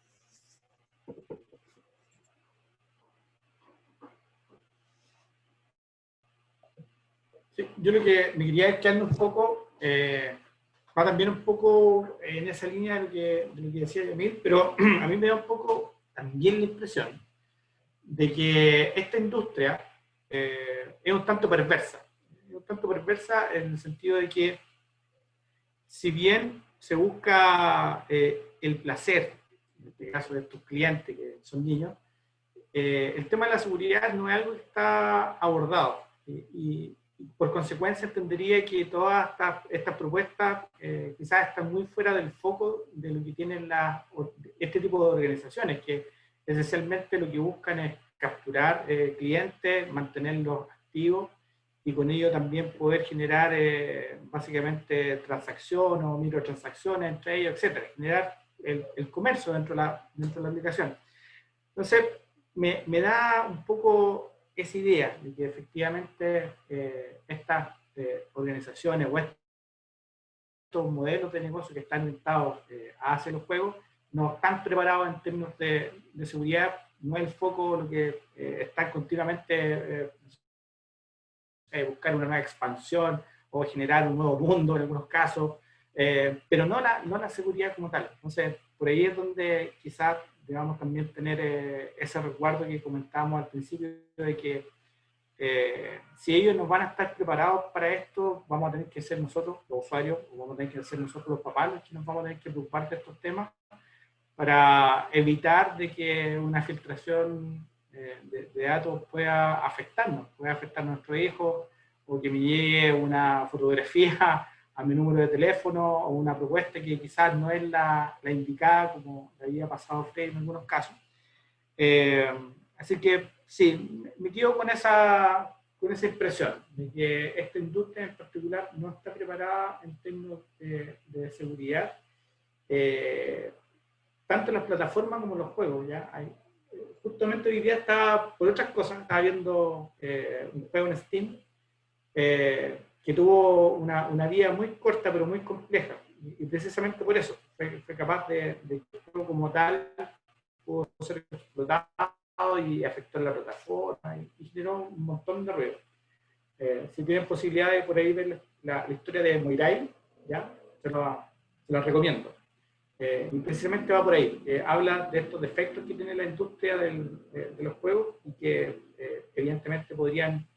Sí, yo lo que me quería quedar un poco, va también un poco en esa línea de lo que decía Yamil, pero a mí me da un poco también la impresión de que esta industria es un tanto perversa. Es un tanto perversa en el sentido de que, si bien se busca el placer, en este caso de tus clientes que son niños, el tema de la seguridad no es algo que está abordado. Y por consecuencia entendería que todas estas propuestas quizás están muy fuera del foco de lo que tienen este tipo de organizaciones, que esencialmente lo que buscan es capturar clientes, mantenerlos activos y con ello también poder generar básicamente transacciones o microtransacciones entre ellos, etcétera, generar el comercio dentro de la aplicación. Entonces, me da un poco esa idea de que efectivamente estas organizaciones o estos modelos de negocio que están orientados hacia los juegos no están preparados en términos de seguridad, no es el foco lo que están continuamente buscar una nueva expansión o generar un nuevo mundo en algunos casos, pero no la seguridad como tal. Entonces, por ahí es donde quizás debamos también tener ese resguardo que comentábamos al principio, de que si ellos nos van a estar preparados para esto, vamos a tener que ser nosotros, los usuarios, o vamos a tener que ser nosotros los papás los que nos vamos a tener que preocupar de estos temas para evitar de que una filtración de datos pueda afectarnos a nuestros hijos, o que me llegue una fotografía a mi número de teléfono o una propuesta que quizás no es la indicada, como le había pasado a Fred en algunos casos. Así que sí, me quedo con esa impresión de que esta industria en particular no está preparada en términos de seguridad, tanto las plataformas como los juegos. ¿Ya? Justamente hoy día por otras cosas, estaba viendo un juego en Steam que tuvo una vida muy corta pero muy compleja, y precisamente por eso fue capaz de que el juego como tal pudo ser explotado y afectar la plataforma y generó un montón de ruido. Si tienen posibilidad de por ahí ver la historia de Moirai, ¿ya? Se lo recomiendo. Y precisamente va por ahí. Habla de estos defectos que tiene la industria de los juegos y que evidentemente podrían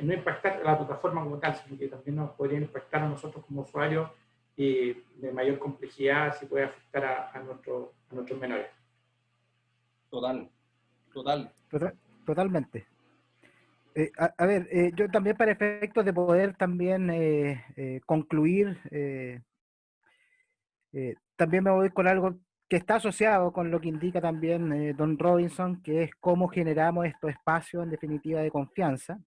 no impactar a la plataforma como tal, sino que también nos podrían impactar a nosotros como usuarios, y de mayor complejidad si puede afectar a nuestros menores. Totalmente. A ver, yo también, para efectos de poder también concluir, también me voy con algo que está asociado con lo que indica también Don Robinson, que es cómo generamos estos espacios en definitiva de confianza.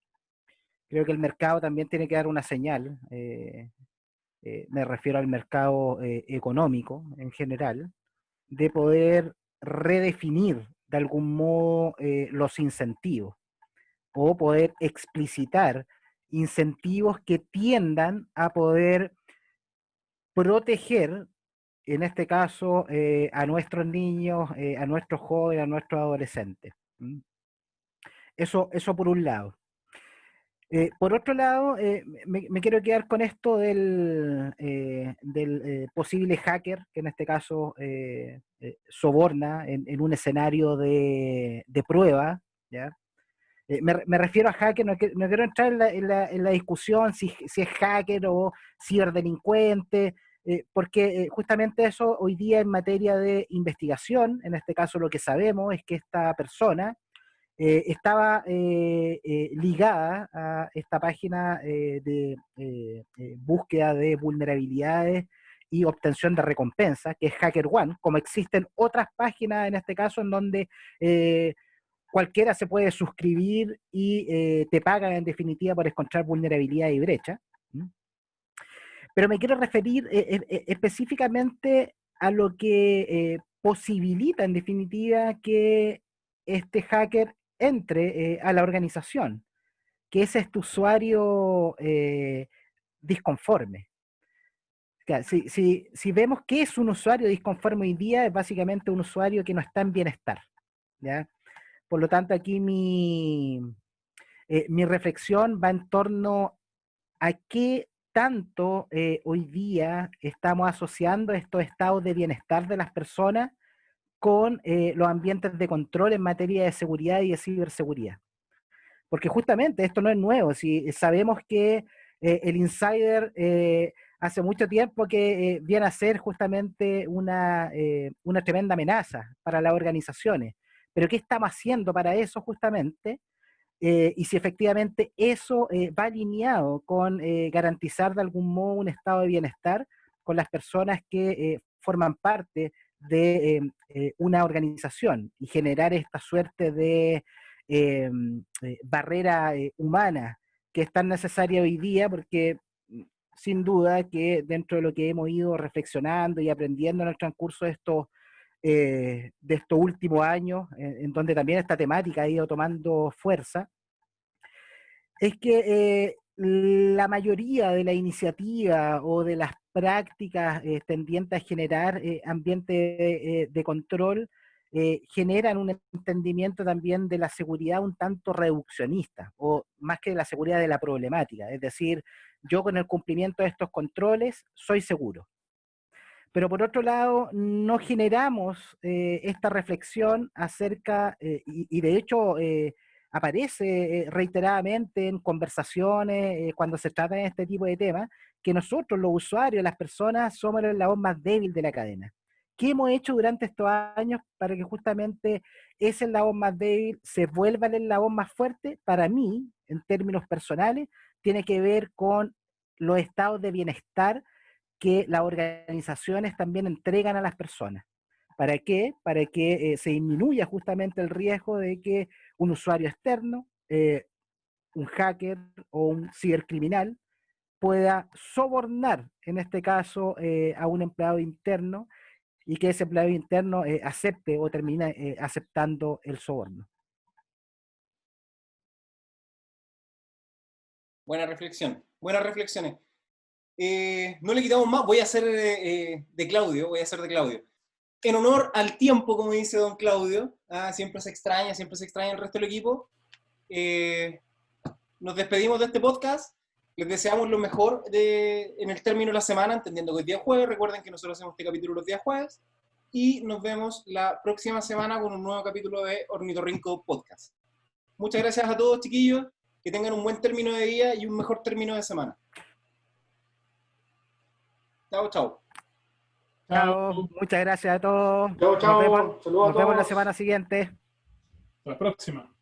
Creo que el mercado también tiene que dar una señal, me refiero al mercado económico en general, de poder redefinir de algún modo los incentivos, o poder explicitar incentivos que tiendan a poder proteger, en este caso, a nuestros niños, a nuestros jóvenes, a nuestros adolescentes. Eso por un lado. Por otro lado, me quiero quedar con esto del posible hacker, que en este caso soborna en un escenario de prueba, ¿ya? Me refiero a hacker, no quiero entrar en la discusión si es hacker o ciberdelincuente, porque justamente eso hoy día en materia de investigación, en este caso lo que sabemos es que esta persona estaba ligada a esta página de búsqueda de vulnerabilidades y obtención de recompensas, que es HackerOne, como existen otras páginas en este caso en donde cualquiera se puede suscribir y te pagan en definitiva por encontrar vulnerabilidad y brecha. Pero me quiero referir específicamente a lo que posibilita en definitiva que este hacker entre a la organización, que es este usuario disconforme. Si vemos qué es un usuario disconforme hoy día, es básicamente un usuario que no está en bienestar, ¿ya? Por lo tanto, aquí mi reflexión va en torno a qué tanto hoy día estamos asociando estos estados de bienestar de las personas con los ambientes de control en materia de seguridad y de ciberseguridad. Porque justamente esto no es nuevo, si sabemos que el insider hace mucho tiempo que viene a ser justamente una tremenda amenaza para las organizaciones. Pero ¿qué estamos haciendo para eso justamente? Y si efectivamente eso va alineado con garantizar de algún modo un estado de bienestar con las personas que forman parte de una organización y generar esta suerte de barrera humana que es tan necesaria hoy día, porque sin duda que dentro de lo que hemos ido reflexionando y aprendiendo en el transcurso de estos últimos años, en donde también esta temática ha ido tomando fuerza, es que la mayoría de la iniciativa o de las prácticas tendientes a generar ambientes de control generan un entendimiento también de la seguridad un tanto reduccionista, o más que de la seguridad de la problemática. Es decir, yo con el cumplimiento de estos controles soy seguro. Pero por otro lado, no generamos esta reflexión acerca, y de hecho aparece reiteradamente en conversaciones cuando se trata de este tipo de temas, que nosotros, los usuarios, las personas, somos el eslabón más débil de la cadena. ¿Qué hemos hecho durante estos años para que justamente ese eslabón más débil se vuelva el eslabón más fuerte? Para mí, en términos personales, tiene que ver con los estados de bienestar que las organizaciones también entregan a las personas. ¿Para qué? Para que se disminuya justamente el riesgo de que un usuario externo, un hacker o un cibercriminal pueda sobornar, en este caso, a un empleado interno y que ese empleado interno acepte o termine aceptando el soborno. Buena reflexión, buenas reflexiones. No le quitamos más, voy a hacer de Claudio, En honor al tiempo, como dice don Claudio, siempre se extraña el resto del equipo. Nos despedimos de este podcast, les deseamos lo mejor en el término de la semana, entendiendo que es día jueves, recuerden que nosotros hacemos este capítulo los días jueves, y nos vemos la próxima semana con un nuevo capítulo de Ornitorrinco Podcast. Muchas gracias a todos, chiquillos, que tengan un buen término de día y un mejor término de semana. Chao, chao. Chao, muchas gracias a todos. Chao, chao. Nos vemos Saludos a la todos. semana siguiente. Hasta la próxima.